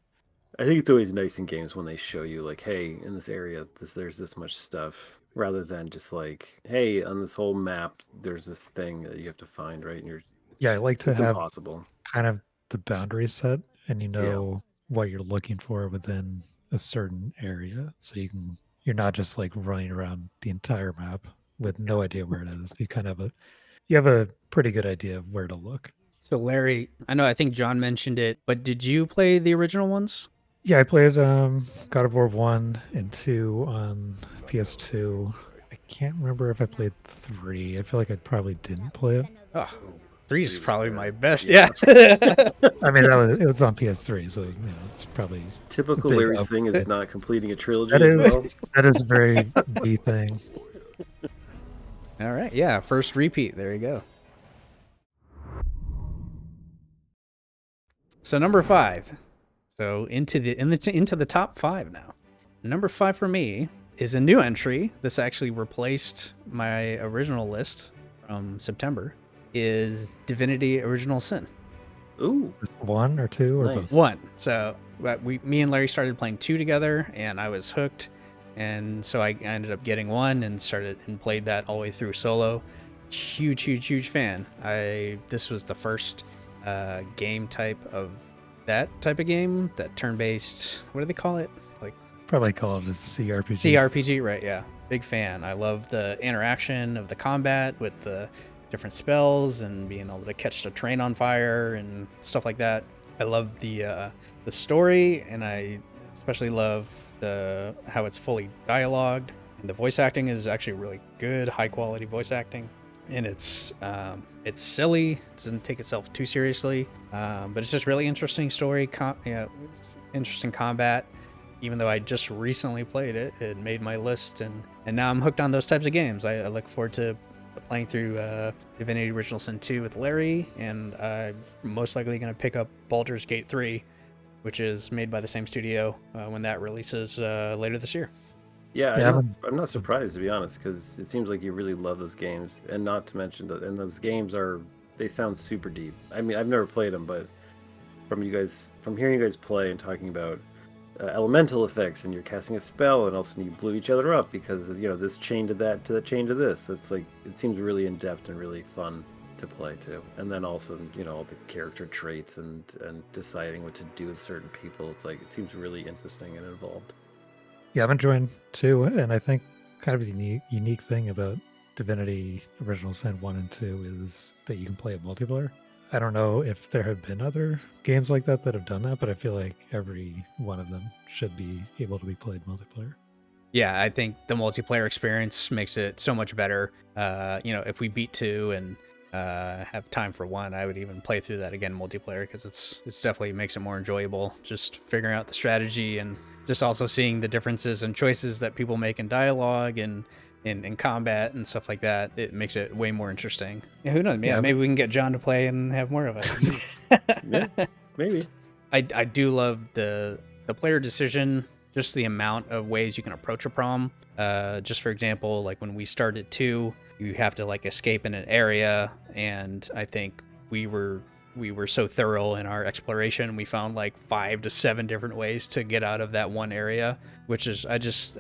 I think it's always nice in games when they show you like, "Hey, in this area, there's this much stuff," rather than just like, "Hey, on this whole map, there's this thing that you have to find," right? And Yeah, I like to it's have impossible. kind of the boundaries set, and Yeah. what you're looking for within a certain area, so you're not just like running around the entire map with no idea where it is. You have a pretty good idea of where to look. So Larry, I think John mentioned it, but did you play the original ones? Yeah, I played God of War 1 and 2 on PS2. I can't remember if I played 3. I feel like I probably didn't play it. Oh, 3 is Three was probably good. my best. Yeah. Yeah. I mean, it was on PS3, so it's probably Typical big Larry up. thing is not completing a trilogy that as well. that is a very me thing. All right. Yeah. First repeat. There you go. So number 5. So into the top 5 now. Number 5 for me is a new entry. This actually replaced my original list from September. Is Divinity: Original Sin. Ooh, Just 1 or 2 or Nice. both? 1. So me and Larry started playing 2 together, and I was hooked. And so I ended up getting 1 and played that all the way through solo. Huge fan. This was the first game type of that type of game, that turn-based. What do they call it? Like Probably call it a CRPG. CRPG, right? Yeah, big fan. I love the interaction of the combat with the different spells and being able to catch the train on fire and stuff like that. I love the story, and I especially love how it's fully dialogued. And the voice acting is actually really good, high quality voice acting, and it's silly. It doesn't take itself too seriously, but it's just really interesting story. Interesting combat. Even though I just recently played it, it made my list, and now I'm hooked on those types of games. I look forward to playing through Divinity: Original Sin 2 with Larry, and I'm most likely going to pick up Baldur's Gate 3, which is made by the same studio when that releases later this year. yeah. Yeah, I'm not surprised, to be honest, because it seems like you really love those games, and not to mention that. And those games they sound super deep. I mean, I've never played them, but from hearing you guys play and talking about elemental effects, and you're casting a spell, and also you blew each other up because this chain to that chain to this. It's like it seems really in depth and really fun to play too. And then also, all the character traits and deciding what to do with certain people. It's like, it seems really interesting and involved. Yeah, I'm enjoying 2, and I think kind of the unique thing about Divinity Original Sin 1 and 2 is that you can play it multiplayer. I don't know if there have been other games like that have done that, but I feel like every one of them should be able to be played multiplayer. Yeah, I think the multiplayer experience makes it so much better. If we beat 2 and have time for 1, I would even play through that again multiplayer, because it's definitely makes it more enjoyable. Just figuring out the strategy and just also seeing the differences and choices that people make in dialogue and in combat and stuff like that. It makes it way more interesting. Yeah, who knows? Yeah, maybe we can get John to play and have more of it. Yeah, maybe. I do love the player decision, just the amount of ways you can approach a problem. Just for example, like when we started 2, you have to like escape in an area, and I think we were so thorough in our exploration, we found like 5 to 7 different ways to get out of that one area, which is I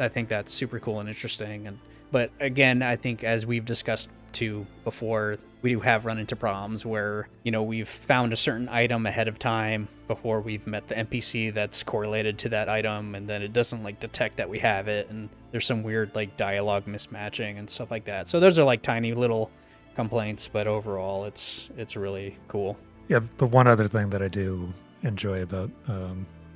think that's super cool and interesting. But again, I think as we've discussed too before, we do have run into problems where, we've found a certain item ahead of time before we've met the NPC that's correlated to that item, and then it doesn't like detect that we have it, and there's some weird like dialogue mismatching and stuff like that. So those are like tiny little complaints, but overall it's really cool. Yeah, but one other thing that I do enjoy about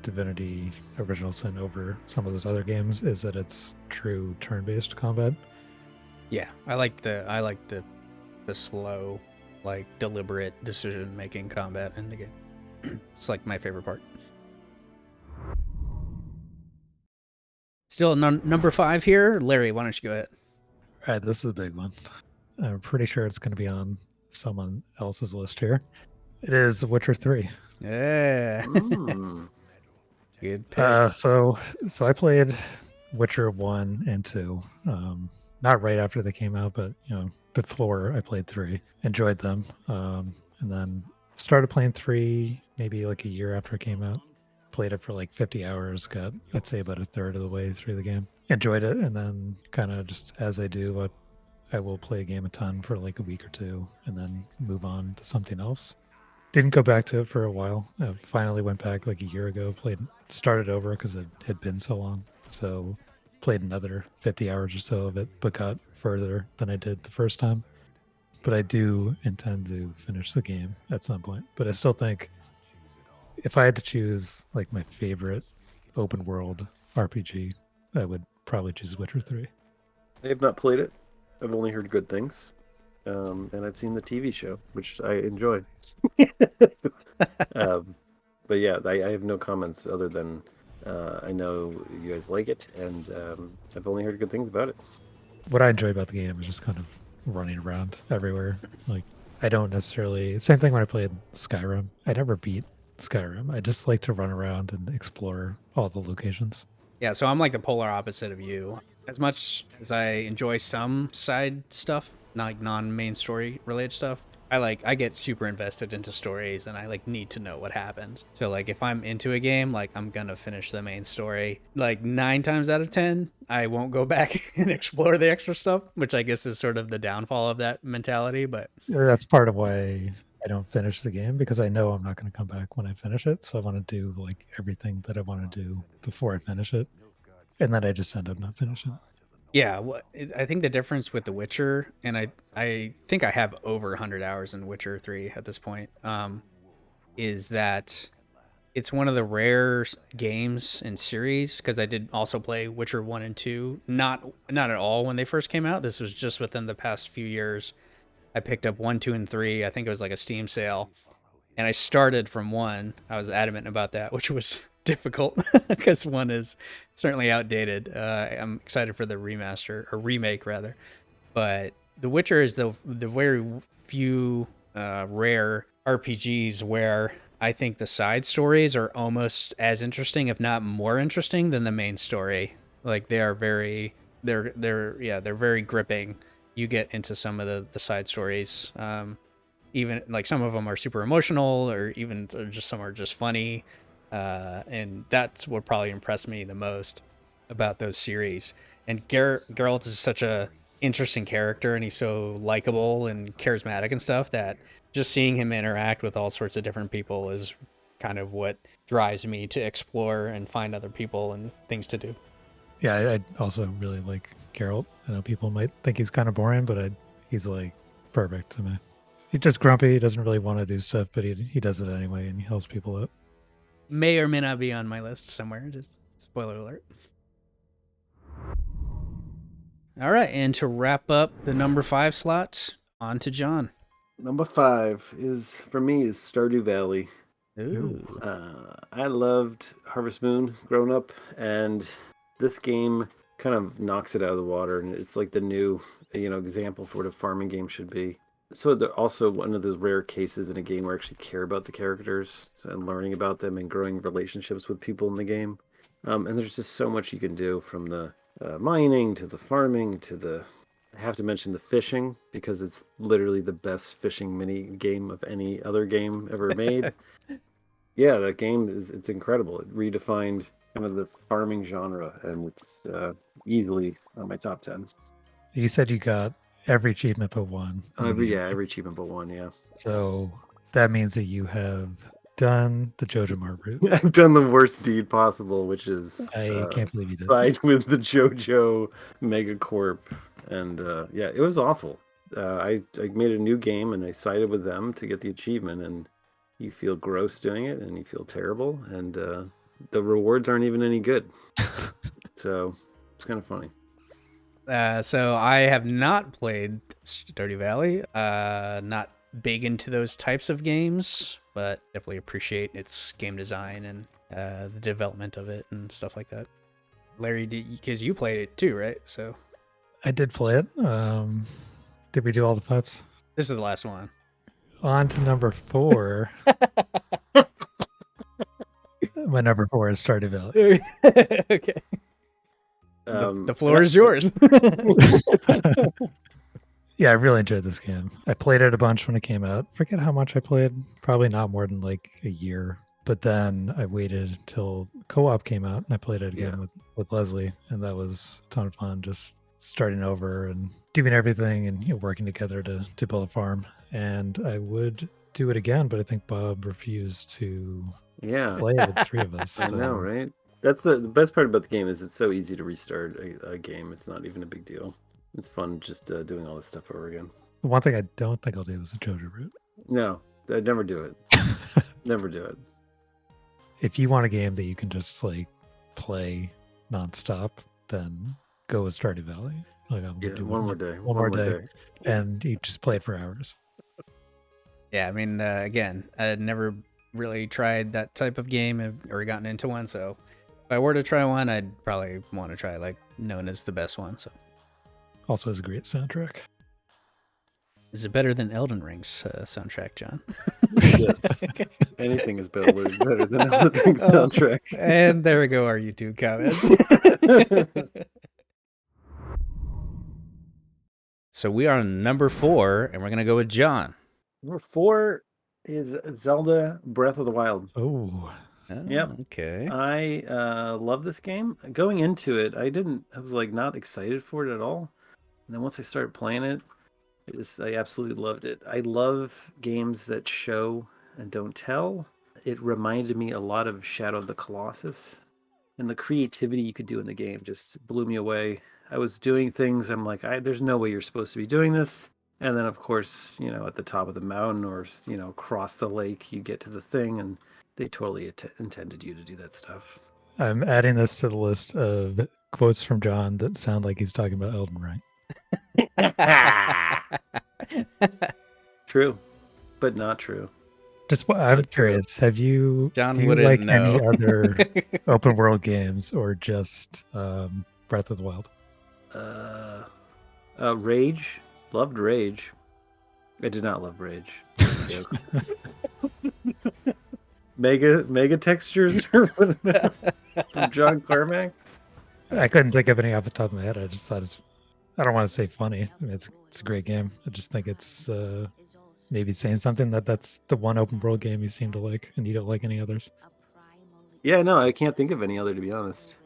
Divinity Original Sin over some of those other games is that it's true turn-based combat. Yeah, I like the slow, like deliberate decision-making combat in the game. It's like my favorite part. Still number 5 here. Larry, why don't you go ahead? All right, this is a big one. I'm pretty sure it's going to be on someone else's list here. It is Witcher 3. Yeah. Good pick. So I played Witcher 1 and 2. Not right after they came out, but before I played 3. Enjoyed them. And then started playing 3 maybe like a year after it came out. Played it for like 50 hours, got I'd say about a third of the way through the game. Enjoyed it, and then kind of just as I do, I will play a game a ton for like a week or 2 and then move on to something else. Didn't go back to it for a while. I finally went back like a year ago, started over because it had been so long. So played another 50 hours or so of it, but got further than I did the first time. But I do intend to finish the game at some point. But I still think if I had to choose like my favorite open world RPG, I would probably choose Witcher 3. I have not played it. I've only heard good things. And I've seen the TV show, which I enjoy. But yeah, I have no comments other than I know you guys like it, and I've only heard good things about it. What I enjoy about the game is just kind of running around everywhere. Like, I don't necessarily... Same thing when I played Skyrim. I never beat Skyrim. I just like to run around and explore all the locations. Yeah, so I'm like the polar opposite of you. As much as I enjoy some side stuff, not like non-main story related stuff, I get super invested into stories, and I like need to know what happens. So like if I'm into a game, like I'm gonna finish the main story. Like 9 times out of 10, I won't go back and explore the extra stuff, which I guess is sort of the downfall of that mentality. But that's part of why I don't finish the game, because I know I'm not going to come back when I finish it. So I want to do like everything that I want to do before I finish it, and then I just end up not finishing it. Yeah, I think the difference with The Witcher, and I think I have over 100 hours in Witcher 3 at this point, is that it's one of the rare games and series, because I did also play Witcher 1 and 2, not at all when they first came out. This was just within the past few years. I picked up 1, 2, and 3. I think it was like a Steam sale, and I started from 1. I was adamant about that, which was difficult because 1 is certainly outdated. I'm excited for the remaster, or remake rather. But The Witcher is the very few rare RPGs where I think the side stories are almost as interesting, if not more interesting, than the main story. Like they're very gripping. You get into some of the side stories. Even like some of them are super emotional, or just some are just funny. And that's what probably impressed me the most about those series. And Geralt is such a interesting character and he's so likable and charismatic and stuff that just seeing him interact with all sorts of different people is kind of what drives me to explore and find other people and things to do. Yeah, I also really like Geralt. I know people might think he's kind of boring, but he's like perfect to me. He's just grumpy. He doesn't really want to do stuff, but he does it anyway, and he helps people out. May or may not be on my list somewhere. Just spoiler alert. All right, and to wrap up the number 5 slots, on to John. Number 5 is for me is Stardew Valley. Ooh. I loved Harvest Moon growing up, and this game kind of knocks it out of the water, and it's like the new, example for what a farming game should be. So they're also one of those rare cases in a game where I actually care about the characters and learning about them and growing relationships with people in the game. And there's just so much you can do, from the mining to the farming to the... I have to mention the fishing, because it's literally the best fishing mini game of any other game ever made. Yeah, that game it's incredible. It redefined kind of the farming genre, and it's easily on my top 10. You said you got every achievement but one. Every achievement but one, yeah. So that means that you have done the Jojo Mart route. I've done the worst deed possible, which is I can't believe you did. Side with the Jojo Megacorp, and it was awful. I made a new game and I sided with them to get the achievement, and you feel gross doing it, and you feel terrible, and the rewards aren't even any good. So it's kind of funny. So I have not played Stardew Valley. Not big into those types of games, but definitely appreciate its game design and the development of it and stuff like that. Larry, because you played it too, right? So I did play it. Did we do all the 5s? This is the last one. On to number 4. My number 4 is Stardew Valley. Okay. The floor is yours. Yeah, I really enjoyed this game. I played it a bunch when it came out. Forget how much I played. Probably not more than like a year. But then I waited till co-op came out, and I played it again with Leslie, and that was a ton of fun. Just starting over and doing everything, and working together to build a farm. And I would do it again, but I think Bob refused to play with 3 of us. I know, right? That's the best part about the game is it's so easy to restart a game. It's not even a big deal. It's fun just doing all this stuff over again. The one thing I don't think I'll do is a Jojo route. No, I'd never do it. Never do it. If you want a game that you can just like play nonstop, then go with Stardew Valley. Like I'm gonna do one more day, and you just play it for hours. Yeah, I mean, again, I had never really tried that type of game or gotten into one, so if I were to try one, I'd probably want to try like known as the best one. So also has a great soundtrack. Is it better than Elden Ring's soundtrack, John? Yes. Anything is better than Elden Ring's soundtrack. And there we go, our YouTube comments. So we are on number 4, and we're going to go with John. Number 4 is Zelda Breath of the Wild. Oh. Yep. Okay. I love this game. Going into it, I was like not excited for it at all. And then once I started playing it, I absolutely loved it. I love games that show and don't tell. It reminded me a lot of Shadow of the Colossus. And the creativity you could do in the game just blew me away. I was doing things, I'm like, there's no way you're supposed to be doing this. And then, of course, at the top of the mountain or, across the lake, you get to the thing, and they totally intended you to do that stuff. I'm adding this to the list of quotes from John that sound like he's talking about Elden Ring. True, but not true. I'm curious. Have you? John do you wouldn't like know. any other open world games or just Breath of the Wild? Rage. Loved Rage. I did not love Rage. Mega textures from John Carmack. I couldn't think of any off the top of my head. I just thought I don't want to say funny. I mean, it's a great game. I just think it's maybe saying something that's the one open world game you seem to like, and you don't like any others. Yeah, no, I can't think of any other, to be honest.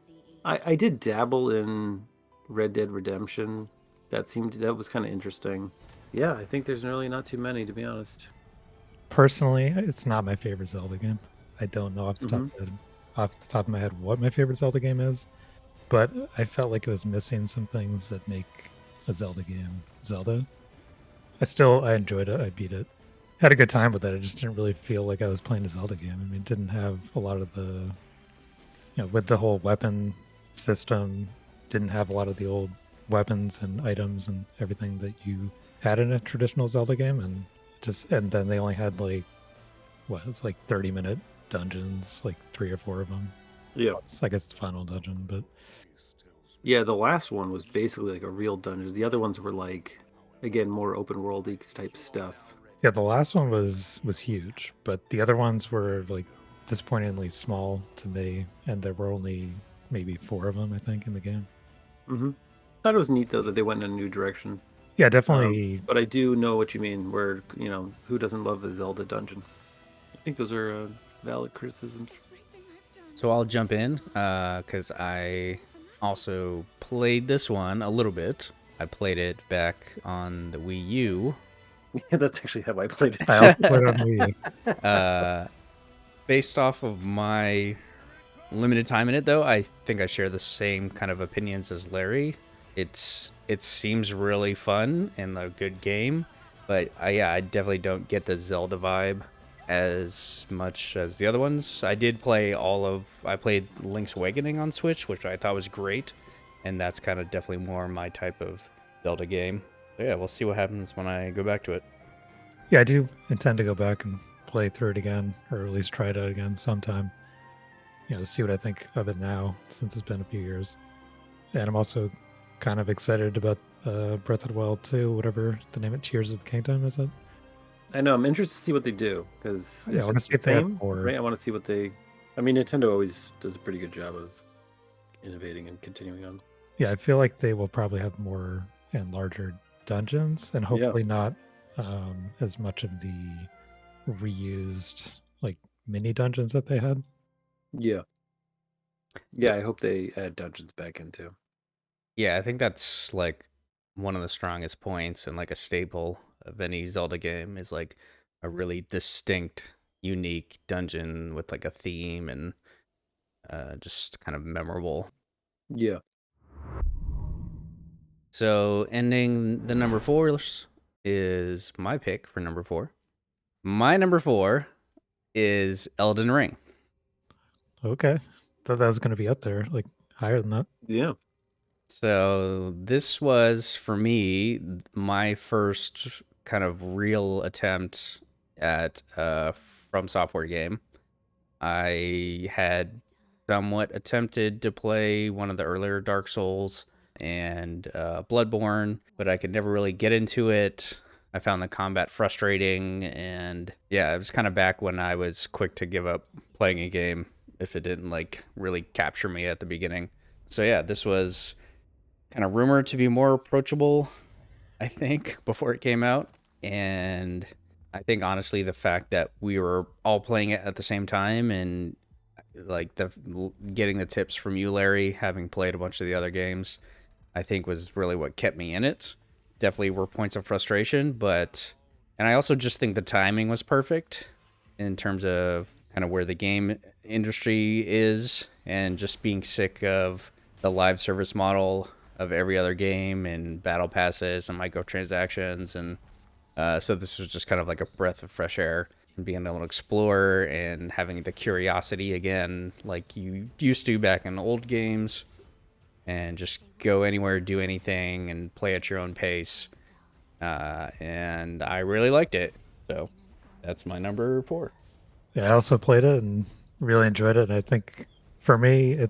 I did dabble in Red Dead Redemption That was kind of interesting. Yeah, I think there's really not too many, to be honest. Personally, it's not my favorite Zelda game. I don't know off the top of my head what my favorite Zelda game is, but I felt like it was missing some things that make a Zelda game Zelda. I enjoyed it. I beat it. Had a good time with it. I just didn't really feel like I was playing a Zelda game. I mean, it didn't have a lot of the, with the whole weapon system, didn't have a lot of the old weapons and items and everything that you had in a traditional Zelda game, and then they only had like it's like 30-minute dungeons, like 3 or 4 of them. Yeah. I guess the final dungeon, but Yeah, the last one was basically like a real dungeon. The other ones were like, again, more open world-y type stuff. yeah, the last one was huge, but the other ones were like disappointingly small to me, and there were only maybe 4 of them, I think, in the game. Mm-hmm. Thought it was neat though that they went in a new direction. Yeah, definitely. But I do know what you mean. Where who doesn't love a Zelda dungeon? I think those are valid criticisms. So I'll jump in because I also played this one a little bit. I played it back on the Wii U. Yeah, that's actually how I played it. I also played on Wii U. Based off of my limited time in it, though, I think I share the same kind of opinions as Larry. It seems really fun and a good game, but I definitely don't get the Zelda vibe as much as the other ones. I played Link's Awakening on Switch, which I thought was great, and that's kind of definitely more my type of Zelda game. So yeah, we'll see what happens when I go back to it. Yeah, I do intend to go back and play through it again, or at least try it out again sometime. See what I think of it now, since it's been a few years. And I'm also kind of excited about Breath of the Wild 2, whatever the name of Tears of the Kingdom is. It? I know. I'm interested to see what they do because I want to see the same. Right? I want to see what they. I mean, Nintendo always does a pretty good job of innovating and continuing on. Yeah, I feel like they will probably have more and larger dungeons, and hopefully not as much of the reused like mini dungeons that they had. Yeah. Yeah, I hope they add dungeons back into. Yeah, I think that's like one of the strongest points and like a staple of any Zelda game is like a really distinct, unique dungeon with like a theme and just kind of memorable. Yeah. So ending the number 4s is my pick for number 4. My number 4 is Elden Ring. Okay. Thought that was going to be up there, like higher than that. Yeah. So this was, for me, my first kind of real attempt at a From Software game. I had somewhat attempted to play one of the earlier Dark Souls and Bloodborne, but I could never really get into it. I found the combat frustrating, and yeah, it was kind of back when I was quick to give up playing a game if it didn't like really capture me at the beginning. So yeah, this was kind of rumored to be more approachable, I think, before it came out. And I think honestly the fact that we were all playing it at the same time and like getting the tips from you, Larry, having played a bunch of the other games, I think was really what kept me in it. Definitely were points of frustration, and I also just think the timing was perfect in terms of kind of where the game industry is and just being sick of the live service model of every other game and battle passes and microtransactions. And so this was just kind of like a breath of fresh air and being able to explore and having the curiosity again, like you used to back in old games, and just go anywhere, do anything, and play at your own pace. And I really liked it. So that's my number 4. Yeah, I also played it and really enjoyed it. And I think for me, I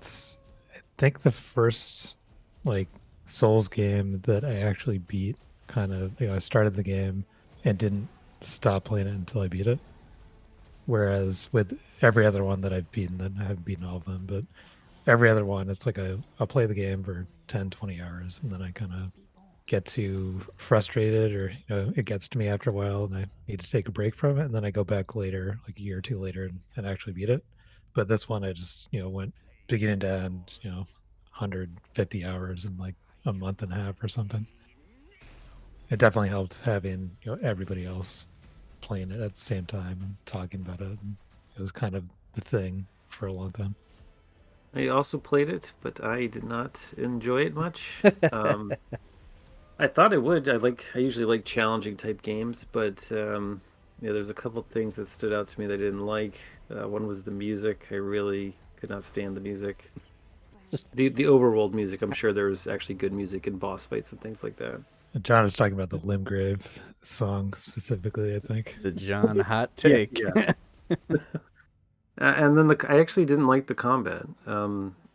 think the first like Souls game that I actually beat. Kind of, I started the game and didn't stop playing it until I beat it. Whereas with every other one that I've beaten, and I haven't beaten all of them, but every other one, it's like I'll play the game for 10, 20 hours, and then I kind of get too frustrated, or it gets to me after a while, and I need to take a break from it, and then I go back later, like a year or two later, and actually beat it. But this one, I just went beginning to end, 150 hours in like a month and a half or something. it definitely helped having everybody else playing it at the same time and talking about it. And it was kind of the thing for a long time. I also played it, but I did not enjoy it much. Um, I thought I would. I usually like challenging type games, but yeah, there's a couple things that stood out to me that I didn't like. One was the music. I really could not stand the music. The overworld music. I'm sure there's actually good music in boss fights and things like that. And John was talking about the Limgrave song specifically, I think. The John hot Yeah, take. yeah. And then I actually didn't like the combat.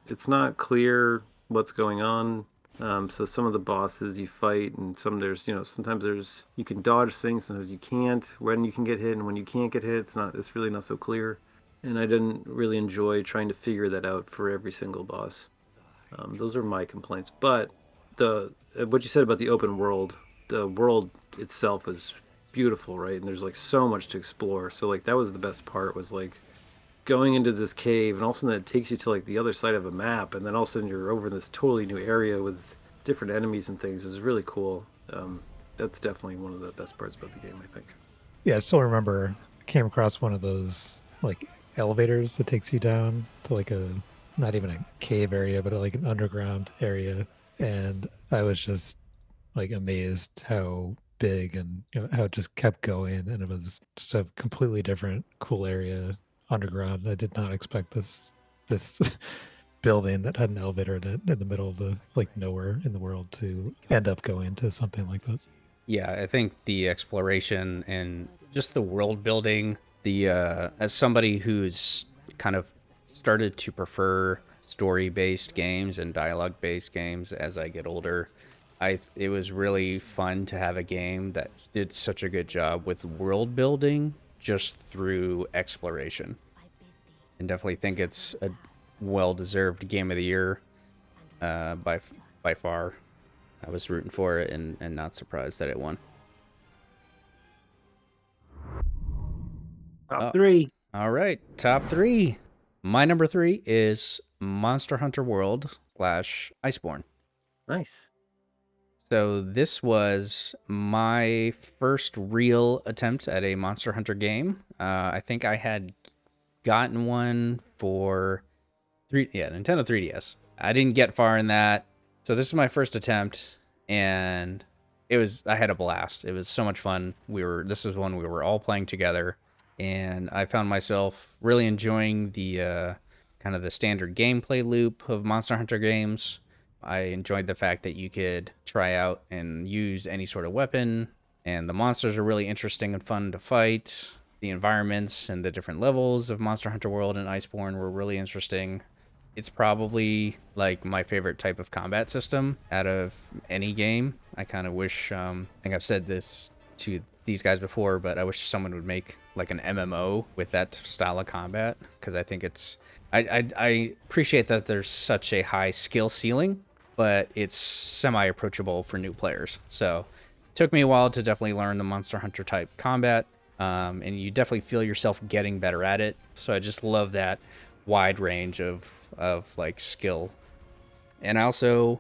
It's not clear what's going on. So some of the bosses you fight, and sometimes you can dodge things, sometimes you can't. When you can get hit and when you can't get hit, it's really not so clear. And I didn't really enjoy trying to figure that out for every single boss. Those are my complaints. But what you said about the world itself is beautiful, right? And there's like so much to explore. So like that was the best part, was like going into this cave, and all of a sudden it takes you to like the other side of a map, and then all of a sudden you're over in this totally new area with different enemies and things. It's really cool. That's definitely one of the best parts about the game, I think. Yeah, I still remember I came across one of those like elevators that takes you down to like a not even a cave area, but like an underground area, and I was just like amazed how big and how it just kept going, and it was just a completely different cool area underground. I did not expect this building that had an elevator in it in the middle of the like nowhere in the world to end up going to something like that. Yeah, I think the exploration and just the world building, as somebody who's kind of started to prefer story-based games and dialogue-based games as I get older, it was really fun to have a game that did such a good job with world building just through exploration. And definitely think it's a well-deserved game of the year by far. I was rooting for it and not surprised that it won. Top three. All right, top three. My number three is Monster Hunter World / Iceborne. Nice. So this was my first real attempt at a Monster Hunter game. I think I had gotten one for Nintendo 3DS. I didn't get far in that. So this is my first attempt, and I had a blast. It was so much fun. This is one we were all playing together, and I found myself really enjoying the kind of the standard gameplay loop of Monster Hunter games. I enjoyed the fact that you could try out and use any sort of weapon, and the monsters are really interesting and fun to fight. The environments and the different levels of Monster Hunter World and Iceborne were really interesting. It's probably like my favorite type of combat system out of any game. I kind of wish, I think I've said this to these guys before, but I wish someone would make like an MMO with that style of combat, because I think I appreciate that there's such a high skill ceiling, but it's semi-approachable for new players. So it took me a while to definitely learn the Monster Hunter type combat, and you definitely feel yourself getting better at it. So I just love that wide range of like skill. And I also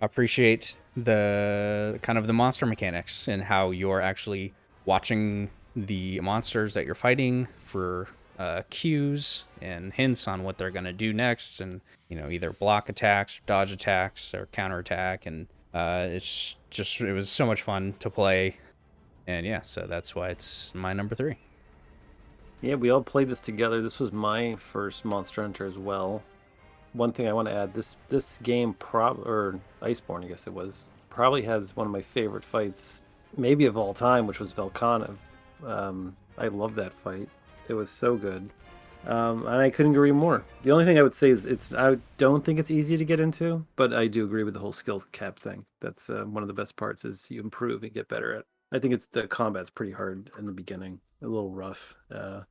appreciate the kind of the monster mechanics and how you're actually watching the monsters that you're fighting for cues and hints on what they're going to do next, and either block attacks, dodge attacks, or counterattack. And it was so much fun to play. And yeah, so that's why it's my number three. Yeah, we all played this together. This was my first Monster Hunter as well. One thing I want to add, this game or Iceborne, I guess it was, probably has one of my favorite fights, maybe of all time, which was Velkhana. I love that fight. It was so good. And I couldn't agree more. The only thing I would say is I don't think it's easy to get into, but I do agree with the whole skill cap thing. That's one of the best parts, is you improve and get better at. I think the combat's pretty hard in the beginning, a little rough.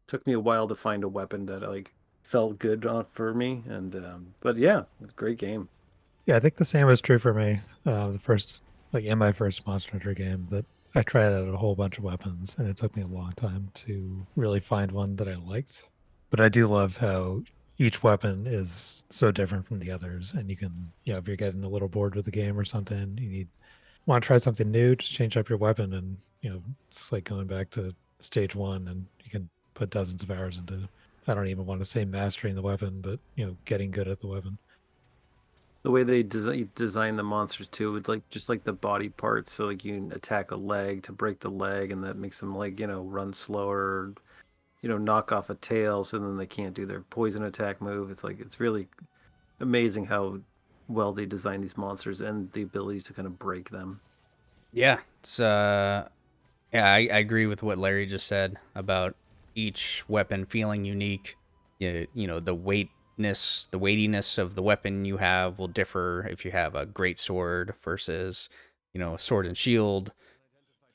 Took me a while to find a weapon that like felt good for me, and but yeah, it's a great game. Yeah, I think the same was true for me. In my first Monster Hunter game, that I tried out a whole bunch of weapons, and it took me a long time to really find one that I liked. But I do love how each weapon is so different from the others, and you can, if you're getting a little bored with the game or something, you need want to try something new, just change up your weapon, and it's like going back to stage one, and you can put dozens of hours into. I don't even want to say mastering the weapon, but getting good at the weapon. The way they design the monsters too, with like just like the body parts, so like you can attack a leg to break the leg, and that makes them like run slower, knock off a tail, so then they can't do their poison attack move. It's really amazing how well they design these monsters and the ability to kind of break them. Yeah, it's yeah, I agree with what Larry just said about each weapon feeling unique. The weightiness of the weapon you have will differ if you have a great sword versus, a sword and shield,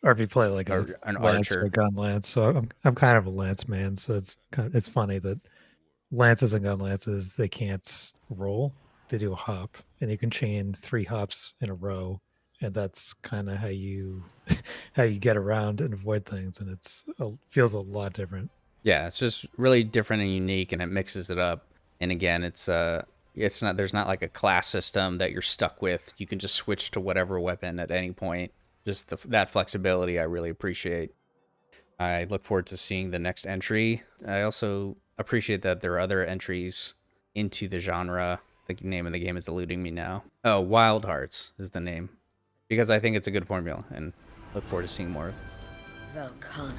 Or if you play like or an lance or archer. a gun lance. So I'm kind of a lance man. So it's funny that lances and gun lances, they can't roll. They do a hop, and you can chain 3 hops in a row, and that's kind of how you how you get around and avoid things, and feels a lot different. Yeah, it's just really different and unique, and it mixes it up. And again, it's not there's not like a class system that you're stuck with. You can just switch to whatever weapon at any point. Just that flexibility I really appreciate. I look forward to seeing the next entry. I also appreciate that there are other entries into the genre. The name of the game is eluding me now. Oh, Wild Hearts is the name, because I think it's a good formula, and look forward to seeing more. Velkhana.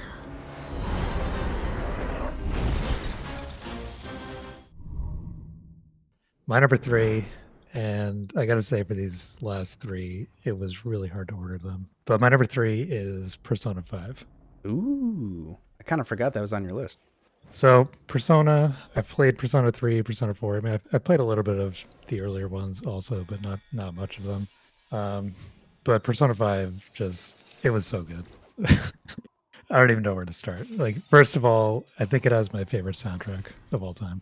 My number 3, and I got to say for these last 3, it was really hard to order them. But my number 3 is Persona 5. Ooh, I kind of forgot that was on your list. So Persona, I've played Persona 3, Persona 4. I mean, I've played a little bit of the earlier ones also, but not much of them. But Persona 5 it was so good. I don't even know where to start. Like, first of all, I think it has my favorite soundtrack of all time.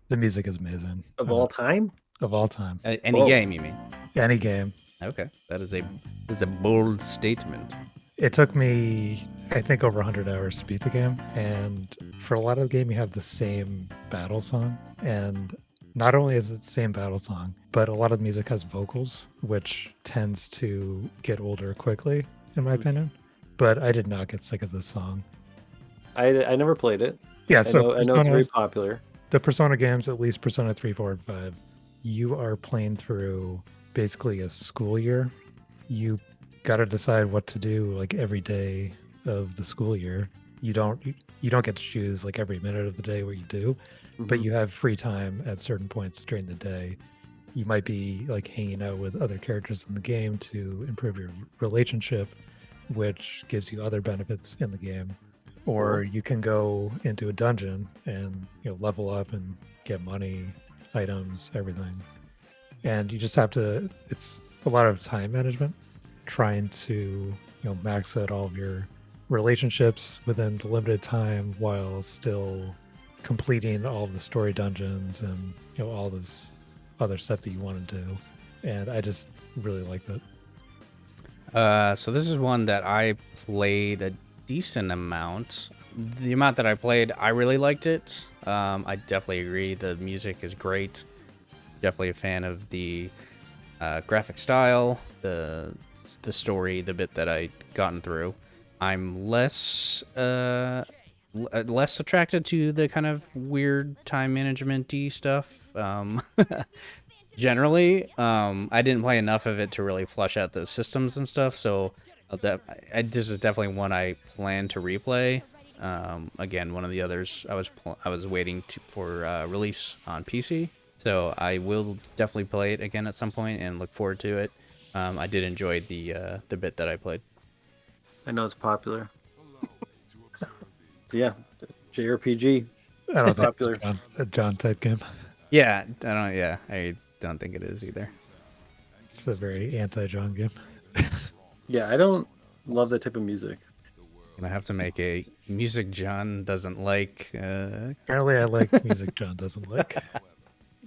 The music is amazing. Of all time? Of all time. Any Whoa. game, you mean? Any game. Okay, that is a bold statement. It took me, I think, over 100 hours to beat the game. And for a lot of the game, you have the same battle song. And not only is it the same battle song, but a lot of the music has vocals, which tends to get older quickly, in my opinion. But I did not get sick of this song. I never played it. Yeah, so I know it's very popular. The Persona games, at least Persona 3, 4, and 5, you are playing through basically a school year. You got to decide what to do like every day of the school year. You don't get to choose like every minute of the day what you do, but you have free time at certain points during the day. You might be like hanging out with other characters in the game to improve your relationship, which gives you other benefits in the game. Or you can go into a dungeon and level up and get money, items, everything. And you just have to, it's a lot of time management, trying to max out all of your relationships within the limited time while still completing all of the story dungeons and all this other stuff that you want to do. And I just really like that. So this is one that I played a decent amount. The amount that I played, I really liked it. I definitely agree. The music is great. Definitely a fan of the graphic style, the story, the bit that I gotten through. I'm less attracted to the kind of weird time management-y stuff. Generally, I didn't play enough of it to really flush out the systems and stuff, so this is definitely one I plan to replay. Again, one of the others I was waiting for release on PC, so I will definitely play it again at some point and look forward to it. I did enjoy the bit that I played. I know it's popular. So yeah, JRPG. I don't think Popular. it's a John type game. Yeah, I don't think it is either. It's a very anti-John game. Yeah, I don't love that type of music. Gonna have to make a music John doesn't like. Apparently, I like music John doesn't like.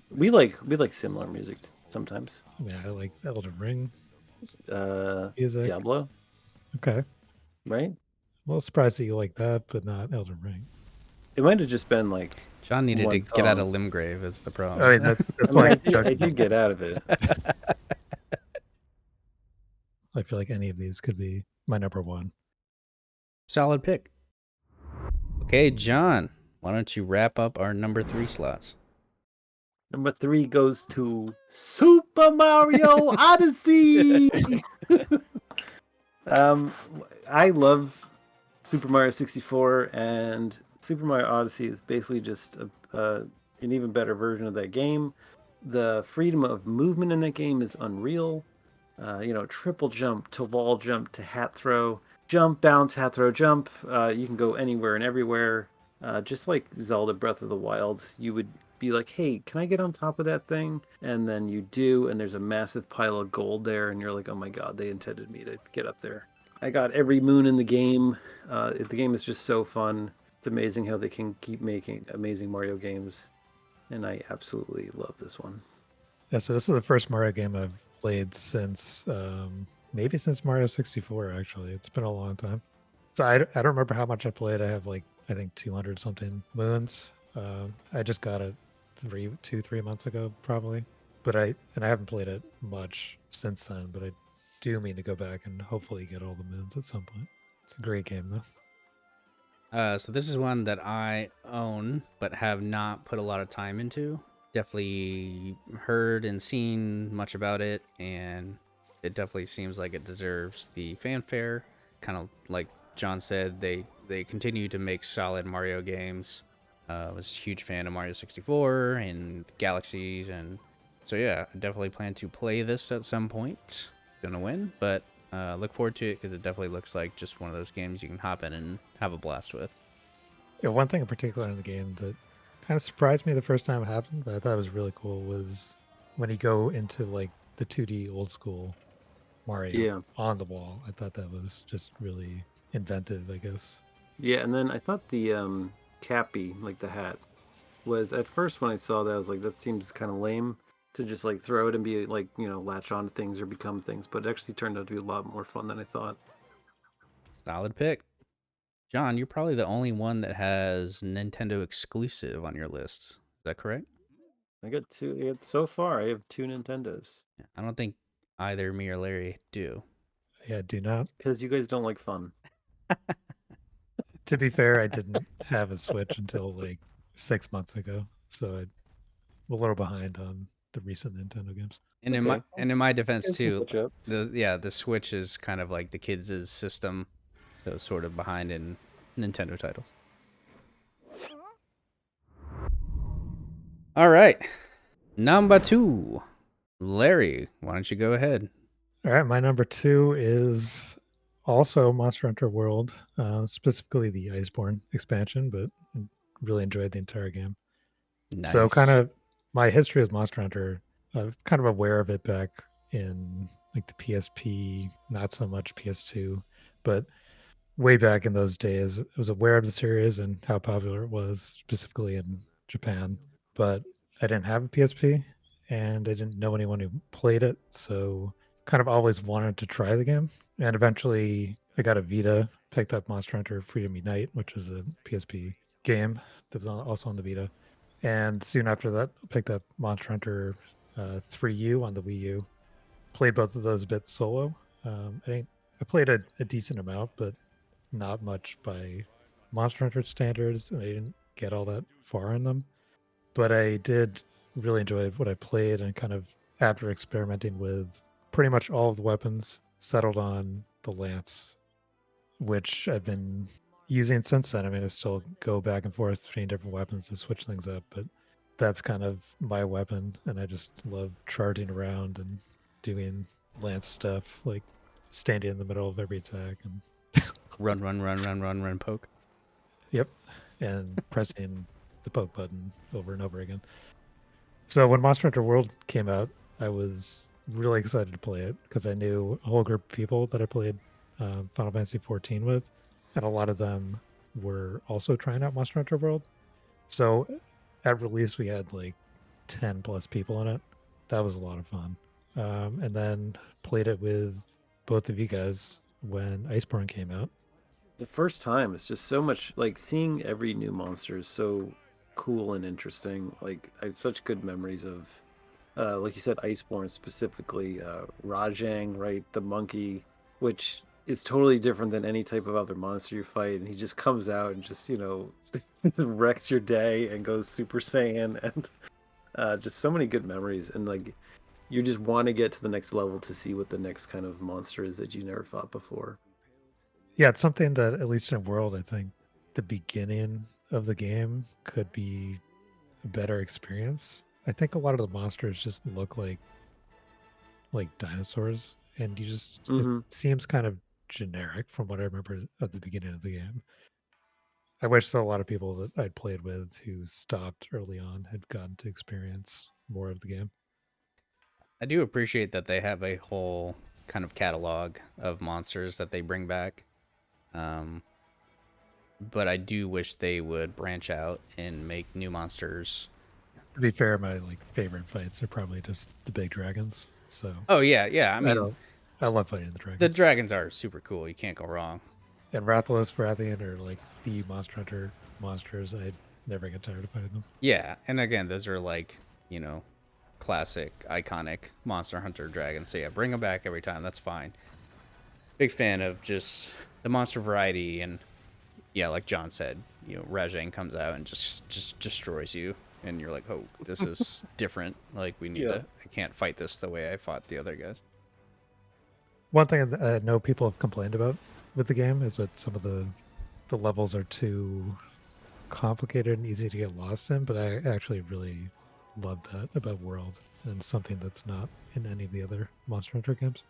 We like similar music sometimes. Yeah, I like Elden Ring Music. Diablo, Okay. right? I'm a little surprised that you like that, but not Elden Ring. It might have just been like John needed one to get out of song. Limgrave. Is the problem. That's I why did get out of it. I feel like any of these could be my number one. Solid pick. Okay, John, why don't you wrap up our number 3 slots? Number 3 goes to Super Mario Odyssey. I love Super Mario 64, and Super Mario Odyssey is basically just an even better version of that game. The freedom of movement in that game is unreal. Triple jump to wall jump to hat throw, jump, bounce, hat throw, jump. You can go anywhere and everywhere. Just like Zelda Breath of the Wild, you would be like, hey, can I get on top of that thing? And then you do, and there's a massive pile of gold there, and you're like, oh my god, they intended me to get up there. I got every moon in the game. The game is just so fun. It's amazing how they can keep making amazing Mario games, and I absolutely love this one. Yeah, so this is the first Mario game I've played since maybe since Mario 64. Actually, it's been a long time. So I don't remember how much I played. I have like I think 200 something moons. I just got it 3 months ago probably, but I haven't played it much since then. But I do mean to go back and hopefully get all the moons at some point. It's a great game though. So this is one that I own but have not put a lot of time into. Definitely heard and seen much about it, and it definitely seems like it deserves the fanfare. Kind of like John said, they continue to make solid Mario games. I was a huge fan of Mario 64 and Galaxies, and so yeah, I definitely plan to play this at some point. Gonna win, but look forward to it because it definitely looks like just one of those games you can hop in and have a blast with. Yeah, one thing in particular in the game that kind of surprised me the first time it happened, but I thought it was really cool was when you go into like the 2D old school Mario on the wall. I thought that was just really inventive, I guess. Yeah, and then I thought the cappy, like the hat, was at first when I saw that I was like, that seems kind of lame to just like throw it and be like, latch on to things or become things, but it actually turned out to be a lot more fun than I thought. Solid pick. John, you're probably the only one that has Nintendo exclusive on your list. Is that correct? I got two. So far, I have 2 Nintendos. I don't think either me or Larry do. Yeah, do not. Because you guys don't like fun. To be fair, I didn't have a Switch until like 6 months ago, so I'm a little behind on the recent Nintendo games. And Okay. in my defense Guys can too, catch up. the Switch is kind of like the kids' system, so sort of behind in Nintendo titles. All right, number 2, Larry. Why don't you go ahead? All right, my number 2 is also Monster Hunter World, specifically the Iceborne expansion, but I really enjoyed the entire game. Nice. So kind of my history with Monster Hunter, I was kind of aware of it back in like the PSP, not so much PS2, but way back in those days, I was aware of the series and how popular it was, specifically in Japan. But I didn't have a PSP and I didn't know anyone who played it, so kind of always wanted to try the game. And eventually I got a Vita, picked up Monster Hunter Freedom Unite, which is a PSP game that was also on the Vita. And soon after that, I picked up Monster Hunter 3U on the Wii U. Played both of those a bit solo. I played a decent amount, but not much by Monster Hunter standards. I didn't get all that far in them. But I did really enjoy what I played, and kind of after experimenting with pretty much all of the weapons, settled on the Lance, which I've been using since then. I mean, I still go back and forth between different weapons to switch things up, but that's kind of my weapon, and I just love charging around and doing Lance stuff, like standing in the middle of every attack and run, poke. Yep, and pressing the poke button over and over again. So when Monster Hunter World came out, I was really excited to play it because I knew a whole group of people that I played Final Fantasy 14 with, and a lot of them were also trying out Monster Hunter World. So at release, we had like 10 plus people in it. That was a lot of fun. And then played it with both of you guys when Iceborne came out. The first time, it's just so much, like, seeing every new monster is so cool and interesting. Like, I have such good memories of like you said, Iceborne specifically, Rajang, right, the monkey, which is totally different than any type of other monster you fight, and he just comes out and just wrecks your day and goes Super Saiyan, and just so many good memories, and like you just want to get to the next level to see what the next kind of monster is that you never fought before. Yeah, it's something that, at least in World, I think the beginning of the game could be a better experience. I think a lot of the monsters just look like dinosaurs, and it Hmm. seems kind of generic from what I remember at the beginning of the game. I wish that a lot of people that I'd played with who stopped early on had gotten to experience more of the game. I do appreciate that they have a whole kind of catalog of monsters that they bring back. Um, but I do wish they would branch out and make new monsters. To be fair, my favorite fights are probably just the big dragons. So Oh yeah, yeah. I mean, I love fighting the the dragons. dragons are super cool. You can't go wrong. And Rathalos, Rathian are like the Monster Hunter monsters. I never get tired of fighting them. Yeah, and again, those are like, you know, classic, iconic Monster Hunter dragons. So yeah, bring them back every time. That's fine. Big fan of just the monster variety, and yeah, like John said, Rajang comes out and just destroys you, and you're like, oh, this is different. Like we need Yeah. to. I can't fight this the way I fought the other guys. One thing that I know people have complained about with the game is that some of the levels are too complicated and easy to get lost in, but I actually really love that about World, and something that's not in any of the other Monster Hunter games.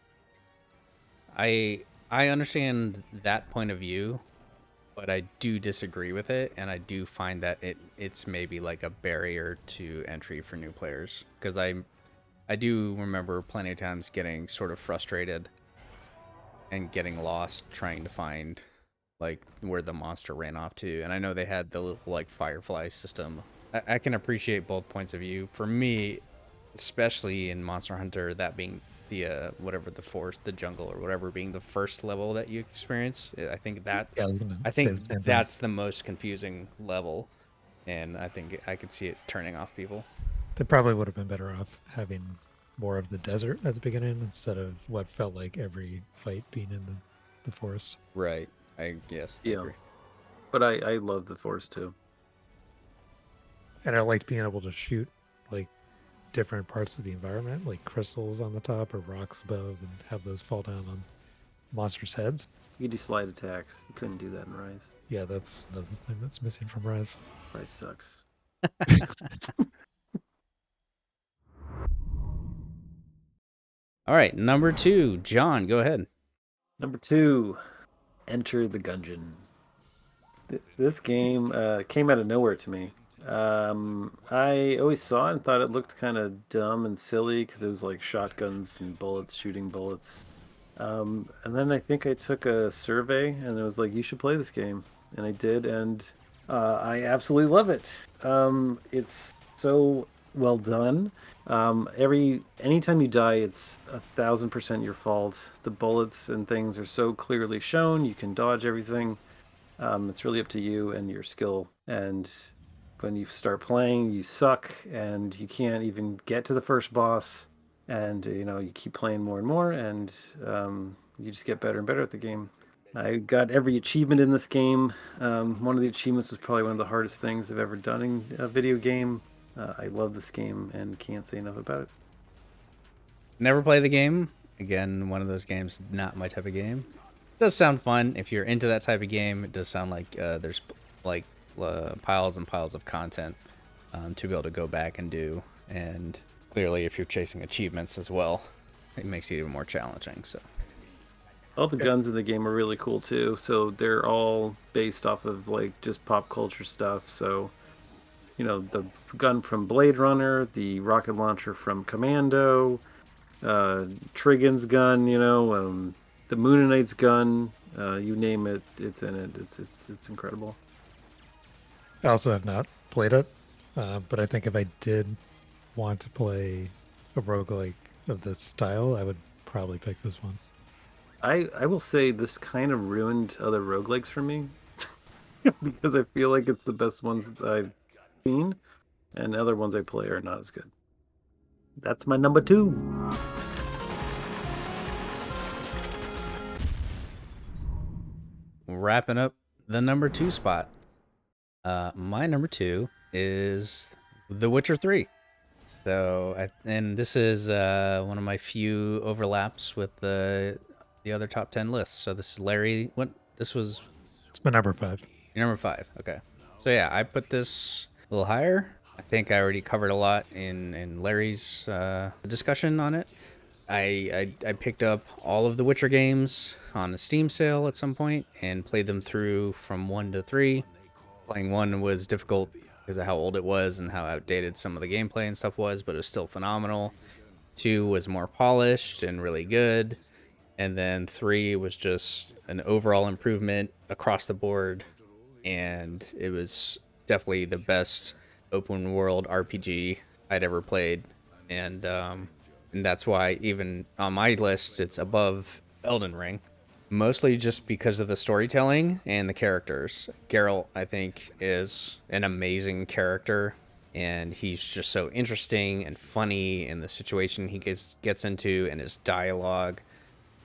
I understand that point of view, but I do disagree with it, and I do find that it's maybe like a barrier to entry for new players, because I do remember plenty of times getting sort of frustrated and getting lost trying to find like where the monster ran off to. And I know they had the little like firefly system. I can appreciate both points of view. For me, especially in Monster Hunter, that being the whatever, the forest, the jungle, or whatever, being the first level that you experience, I think that Yeah, I was gonna I say think the same thing. that's the most confusing level, and I think I could see it turning off people. They probably would have been better off having more of the desert at the beginning instead of what felt like every fight being in the forest. Right. I Yeah. agree. But I love the Force too. And I liked being able to shoot like different parts of the environment, like crystals on the top or rocks above, and have those fall down on monsters' heads. You could do slide attacks. You couldn't do that in Rise. Yeah, that's another thing that's missing from Rise. Rise sucks. All right, number 2, John, go ahead. Number 2, Enter the Gungeon. This game came out of nowhere to me. I always saw it and thought it looked kind of dumb and silly because it was like shotguns and bullets shooting bullets. And then I think I took a survey and it was like, you should play this game. And I did, and I absolutely love it. It's so well done. Anytime you die, it's 1,000% your fault. The bullets and things are so clearly shown. You can dodge everything. It's really up to you and your skill. And when you start playing, you suck and you can't even get to the first boss. And you keep playing more and more, and you just get better and better at the game. I got every achievement in this game. One of the achievements was probably one of the hardest things I've ever done in a video game. I love this game and can't say enough about it. Never play the game. Again, one of those games, not my type of game. It does sound fun if you're into that type of game. It does sound like there's like piles and piles of content to be able to go back and do. And clearly, if you're chasing achievements as well, it makes it even more challenging. So all the guns in the game are really cool too. So they're all based off of like just pop culture stuff. So the gun from Blade Runner, the rocket launcher from Commando, Trigon's gun, the Moonanite's gun, you name it, it's in it. It's incredible. I also have not played it, but I think if I did want to play a roguelike of this style, I would probably pick this one. I will say this kind of ruined other roguelikes for me because I feel like it's the best ones that I've seen, and other ones I play are not as good. That's my number 2. Wrapping up the number 2 spot. My number 2 is The Witcher 3. So, and this is one of my few overlaps with the other top 10 lists. So this is Larry. What this was It's my number 5. your number 5. Okay. So yeah, I put this a little higher. I think I already covered a lot in Larry's discussion on it. I picked up all of the Witcher games on a Steam sale at some point and played them through from 1 to 3. Playing 1 was difficult because of how old it was and how outdated some of the gameplay and stuff was, but it was still phenomenal. 2 was more polished and really good. And then 3 was just an overall improvement across the board. And it was definitely the best open world RPG I'd ever played. And that's why even on my list, it's above Elden Ring. Mostly just because of the storytelling and the characters. Geralt, I think, is an amazing character, and he's just so interesting and funny in the situation he gets into and his dialogue.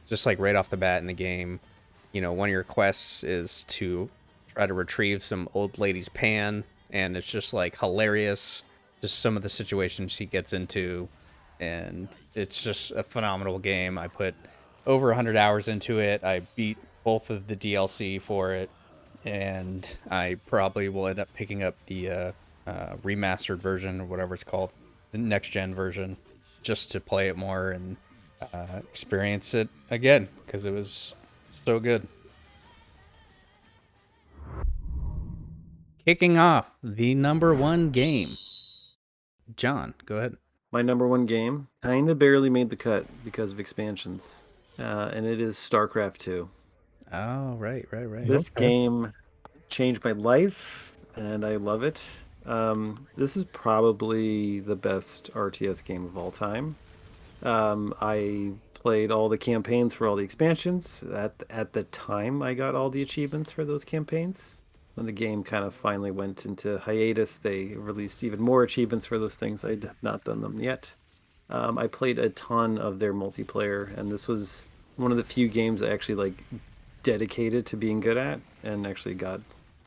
Just like right off the bat in the game, one of your quests is to try to retrieve some old lady's pan, and it's just like hilarious. Just some of the situations she gets into, and it's just a phenomenal game. I put over 100 hours into it. I beat both of the DLC for it, and I probably will end up picking up the remastered version or whatever it's called, the next gen version, just to play it more and experience it again because it was so good. Kicking off the number 1 game. John, go ahead. My number 1 game kind of barely made the cut because of expansions, and it is StarCraft 2. Oh, right. This game changed my life, and I love it. This is probably the best RTS game of all time. I played all the campaigns for all the expansions. At the time, I got all the achievements for those campaigns. When the game kind of finally went into hiatus, they released even more achievements for those things. I'd not done them yet. I played a ton of their multiplayer, and this was one of the few games I actually dedicated to being good at, and actually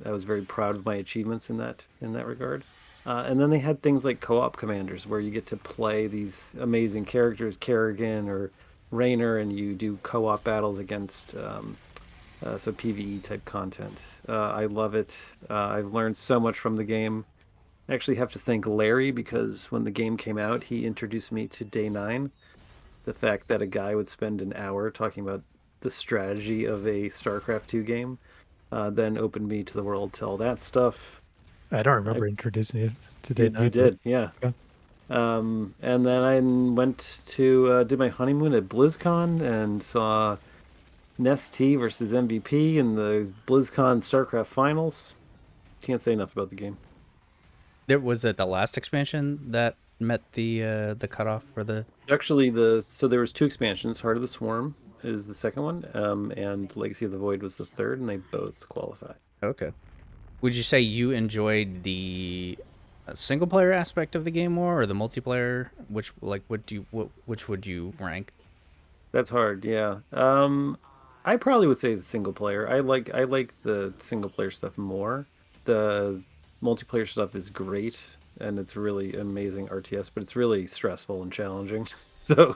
I was very proud of my achievements in that regard. And then they had things like co-op commanders, where you get to play these amazing characters, Kerrigan or Raynor, and you do co-op battles against so PvE type content. I love it. I've learned so much from the game. I actually have to thank Larry, because when the game came out, he introduced me to Day 9. The fact that a guy would spend an hour talking about the strategy of a StarCraft 2 game then opened me to the world to all that stuff. I don't remember introducing you to Day 9. You did, yeah. Okay. And then I went to did my honeymoon at BlizzCon and saw Nestea versus MVP in the BlizzCon StarCraft finals. Can't say enough about the game. Was it the last expansion that met the cutoff for the? Actually, so there was 2 expansions. Heart of the Swarm is the second one, and Legacy of the Void was the third, and they both qualify. Okay. Would you say you enjoyed the single player aspect of the game more, or the multiplayer? Which would you rank? That's hard, yeah. I probably would say the single player. I like the single player stuff more. The multiplayer stuff is great, and it's really amazing RTS, but it's really stressful and challenging. So,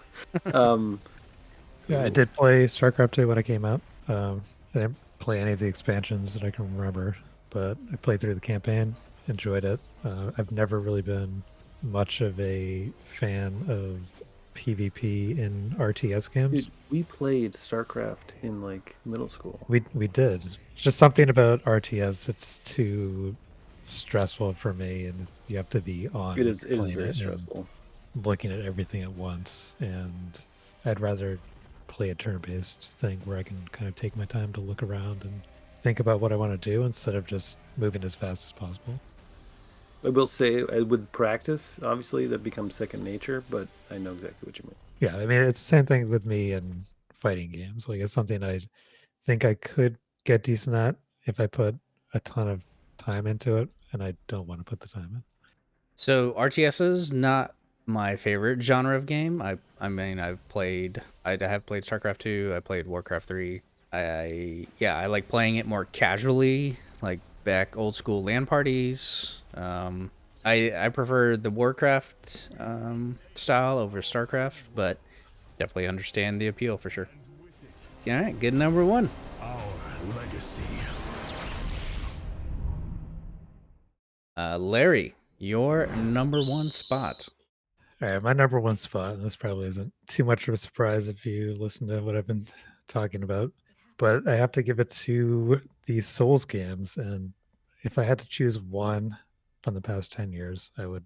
Yeah, I did play StarCraft 2 when it came out. I didn't play any of the expansions that I can remember, but I played through the campaign, enjoyed it. I've never really been much of a fan of PvP in RTS games. dude, we played StarCraft in middle school. We did. It's just something about RTS. It's too stressful for me, and you have to be on. It is playing very and stressful. looking at everything at once, and I'd rather play a turn-based thing where I can kind of take my time to look around and think about what I want to do instead of just moving as fast as possible. I will say, with practice, obviously that becomes second nature, but I know exactly what you mean. Yeah, I mean, it's the same thing with me in fighting games. Like, it's something I think I could get decent at if I put a ton of time into it, and I don't want to put the time in. So RTSs not my favorite genre of game. I mean, I have played StarCraft 2, I played Warcraft 3. I like playing it more casually, like back old school LAN parties. I prefer the Warcraft style over StarCraft, but definitely understand the appeal for sure. All right, good number one. Our legacy. Larry, your number one spot. All right, my number one spot, and this probably isn't too much of a surprise if you listen to what I've been talking about, but I have to give it to the Souls games. And if I had to choose one from the past 10 years, I would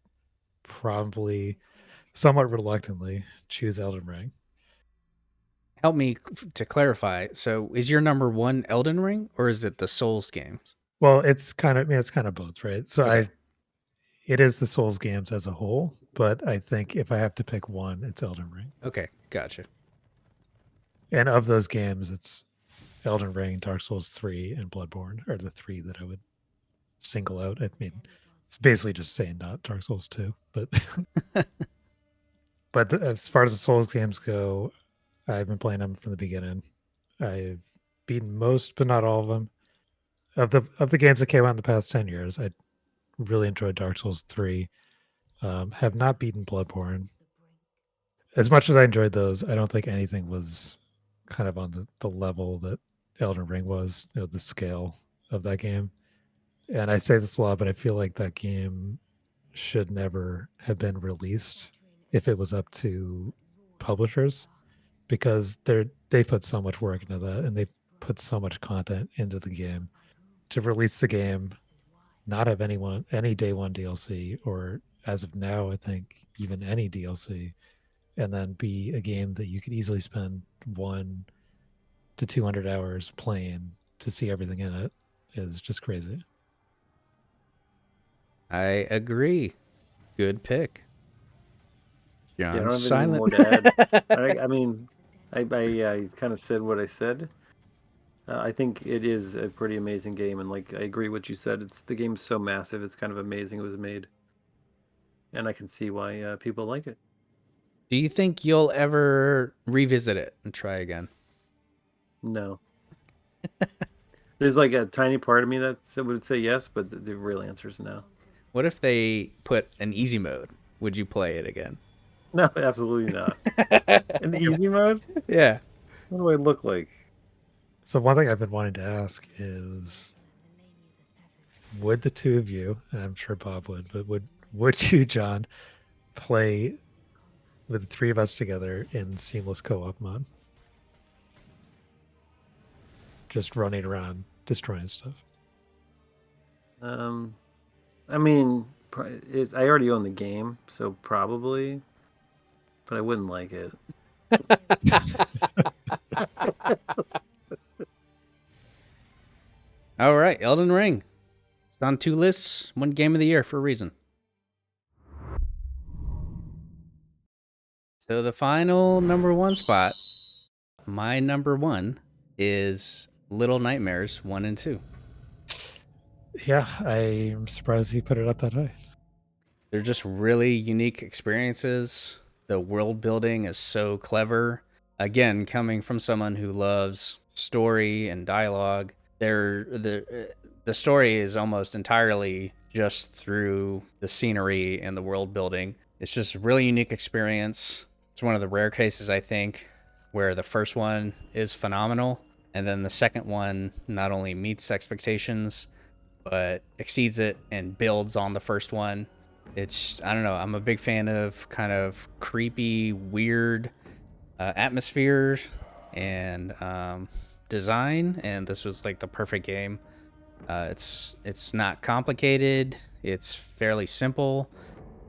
probably, somewhat reluctantly, choose Elden Ring. Help me to clarify. So, is your number one Elden Ring, or is it the Souls games? Well, it's kind of, it's kind of both, right? So Okay. it is the Souls games as a whole, but I think if I have to pick one, it's Elden Ring. Okay, gotcha. And of those games, it's Elden Ring, Dark Souls 3, and Bloodborne are the three that I would single out. I mean, it's basically just saying not Dark Souls 2, but as far as the Souls games go, I've been playing them from the beginning. I've beaten most, but not all of them. Of the games that came out in the past 10 years, I really enjoyed Dark Souls 3. Have not beaten Bloodborne. As much as I enjoyed those, I don't think anything was kind of on the level that Elden Ring was, the scale of that game. And I say this a lot, but I feel like that game should never have been released if it was up to publishers, because they put so much work into that and they put so much content into the game. To release the game, not have any day one DLC, or as of now, I think even any DLC, and then be a game that you could easily spend 1 to 200 hours playing to see everything in it is just crazy. I agree. Good pick. Yeah, I John don't have anything silent. more to add. I mean, I kind of said what I said. I think it is a pretty amazing game, and like I agree what you said. The game's so massive; it's kind of amazing it was made, and I can see why people like it. Do you think you'll ever revisit it and try again? No, there's like a tiny part of me that would say yes, but the real answer is no. What if they put an easy mode? Would you play it again? No, absolutely not. In easy mode, Yeah. what do I look like? So one thing I've been wanting to ask is, would the two of you, and I'm sure Bob would, but would you, John, play with the three of us together in seamless co-op mode? Just running around destroying stuff. I mean, I already own the game, so probably, but I wouldn't like it. All right, Elden Ring. It's on 2 lists, 1 game of the year for a reason. So the final number 1 spot, my number 1 is Little Nightmares 1 and 2. Yeah, I'm surprised he put it up that high. They're just really unique experiences. The world building is so clever. Again, coming from someone who loves story and dialogue, the story is almost entirely just through the scenery and the world building. It's just a really unique experience. It's one of the rare cases, I think, where the first one is phenomenal, and then the second one not only meets expectations, but exceeds it and builds on the first one. It's, I don't know, I'm a big fan of kind of creepy, weird atmosphere and design, and this was like the perfect game. It's not complicated. It's fairly simple.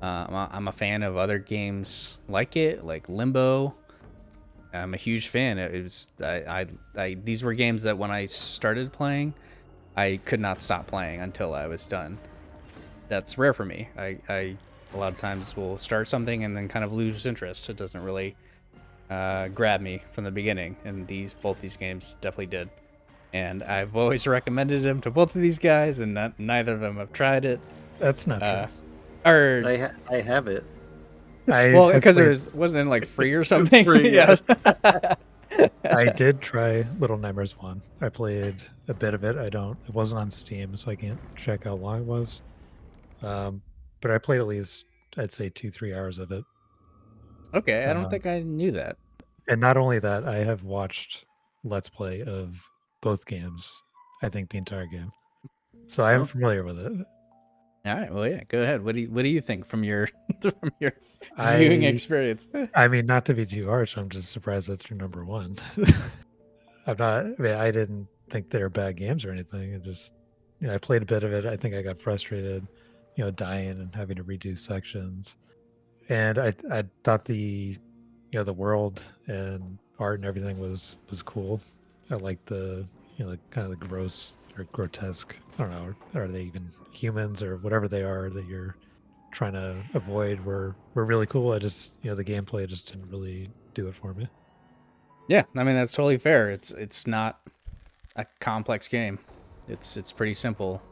I'm a fan of other games like it, like Limbo. I'm a huge fan. It was these were games that when I started playing, I could not stop playing until I was done. That's rare for me. I a lot of times will start something and then kind of lose interest. It doesn't really grab me from the beginning, and both these games definitely did. And I've always recommended them to both of these guys, and neither of them have tried it. That's not true. Or I have it. Well, I because played, wasn't it like free or something? free, yeah. I did try Little Nightmares 1. I played a bit of it. It wasn't on Steam, so I can't check how long it was. But I played at least, I'd say 2-3 hours of it. Okay, I don't Um, think I knew that. and not only that, I have watched Let's Play of both games. I think the entire game. So I am Oh. familiar with it. All right, well, yeah, go ahead. What do you think from your from your viewing experience? I mean, not to be too harsh, I'm just surprised that's your number one. I'm not. I mean, I didn't think they were bad games or anything. It just, I played a bit of it. I think I got frustrated, dying and having to redo sections. And I thought the world and art and everything was cool. I liked the kind of the gross or grotesque. I don't know. Are they even humans or whatever they are that you're trying to avoid? Were really cool. I just the gameplay just didn't really do it for me. Yeah, I mean that's totally fair. It's not a complex game. It's pretty simple,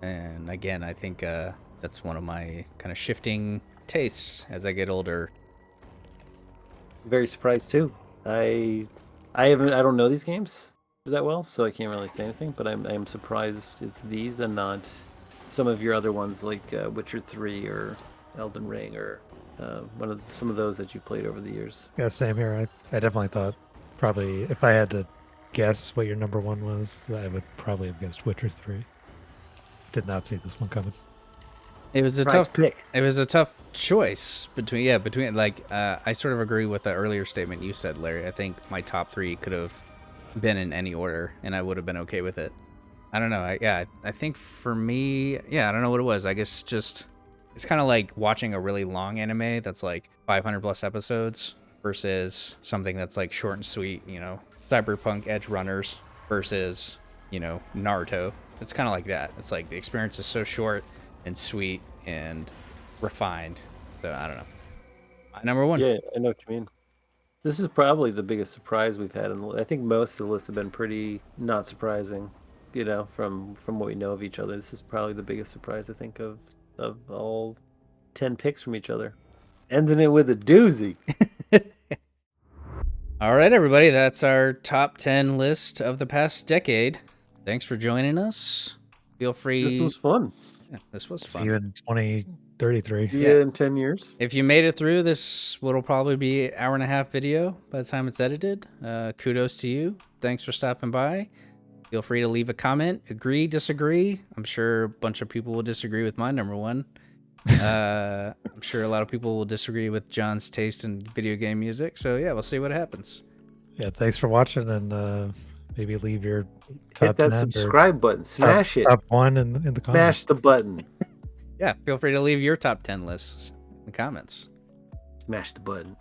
and again, I think that's one of my kind of shifting tastes as I get older. Very surprised too. I don't know these games that well, so I can't really say anything. But I'm surprised it's these and not some of your other ones like Witcher 3 or Elden Ring or some of those that you've played over the years. Yeah, same here. I definitely thought probably if I had to guess what your number one was, I would probably have guessed Witcher 3. Did not see this one coming. It was a Surprise tough pick. It was a tough choice between like I sort of agree with the earlier statement you said, Larry. I think my top 3 could have been in any order, and I would have been okay with it. I don't know. I think for me, I don't know what it was. I guess just it's kind of like watching a really long anime that's like 500 plus episodes versus something that's like short and sweet. Cyberpunk Edge Runners versus Naruto. It's kind of like that. It's like the experience is so short and sweet and refined. So I don't know. My number one. Yeah, I know what you mean. This is probably the biggest surprise we've had. I think most of the lists have been pretty not surprising, from what we know of each other. This is probably the biggest surprise I think of all 10 picks from each other. Ending it with a doozy. All right, everybody. That's our top 10 list of the past decade. Thanks for joining us. Feel free. This was fun. Yeah, this was See fun. you in 2033. Yeah, in 10 years. If you made it through, this will probably be an hour and a half video by the time it's edited. Kudos to you. Thanks for stopping by. Feel free to leave a comment. Agree, disagree. I'm sure a bunch of people will disagree with my number one. I'm sure a lot of people will disagree with John's taste in video game music. So yeah, we'll see what happens. Yeah, thanks for watching, and maybe leave your top Hit that 10 or subscribe button. Smash it. top one in the comments. Smash the button. Yeah, feel free to leave your top 10 lists in the comments. Smash the button.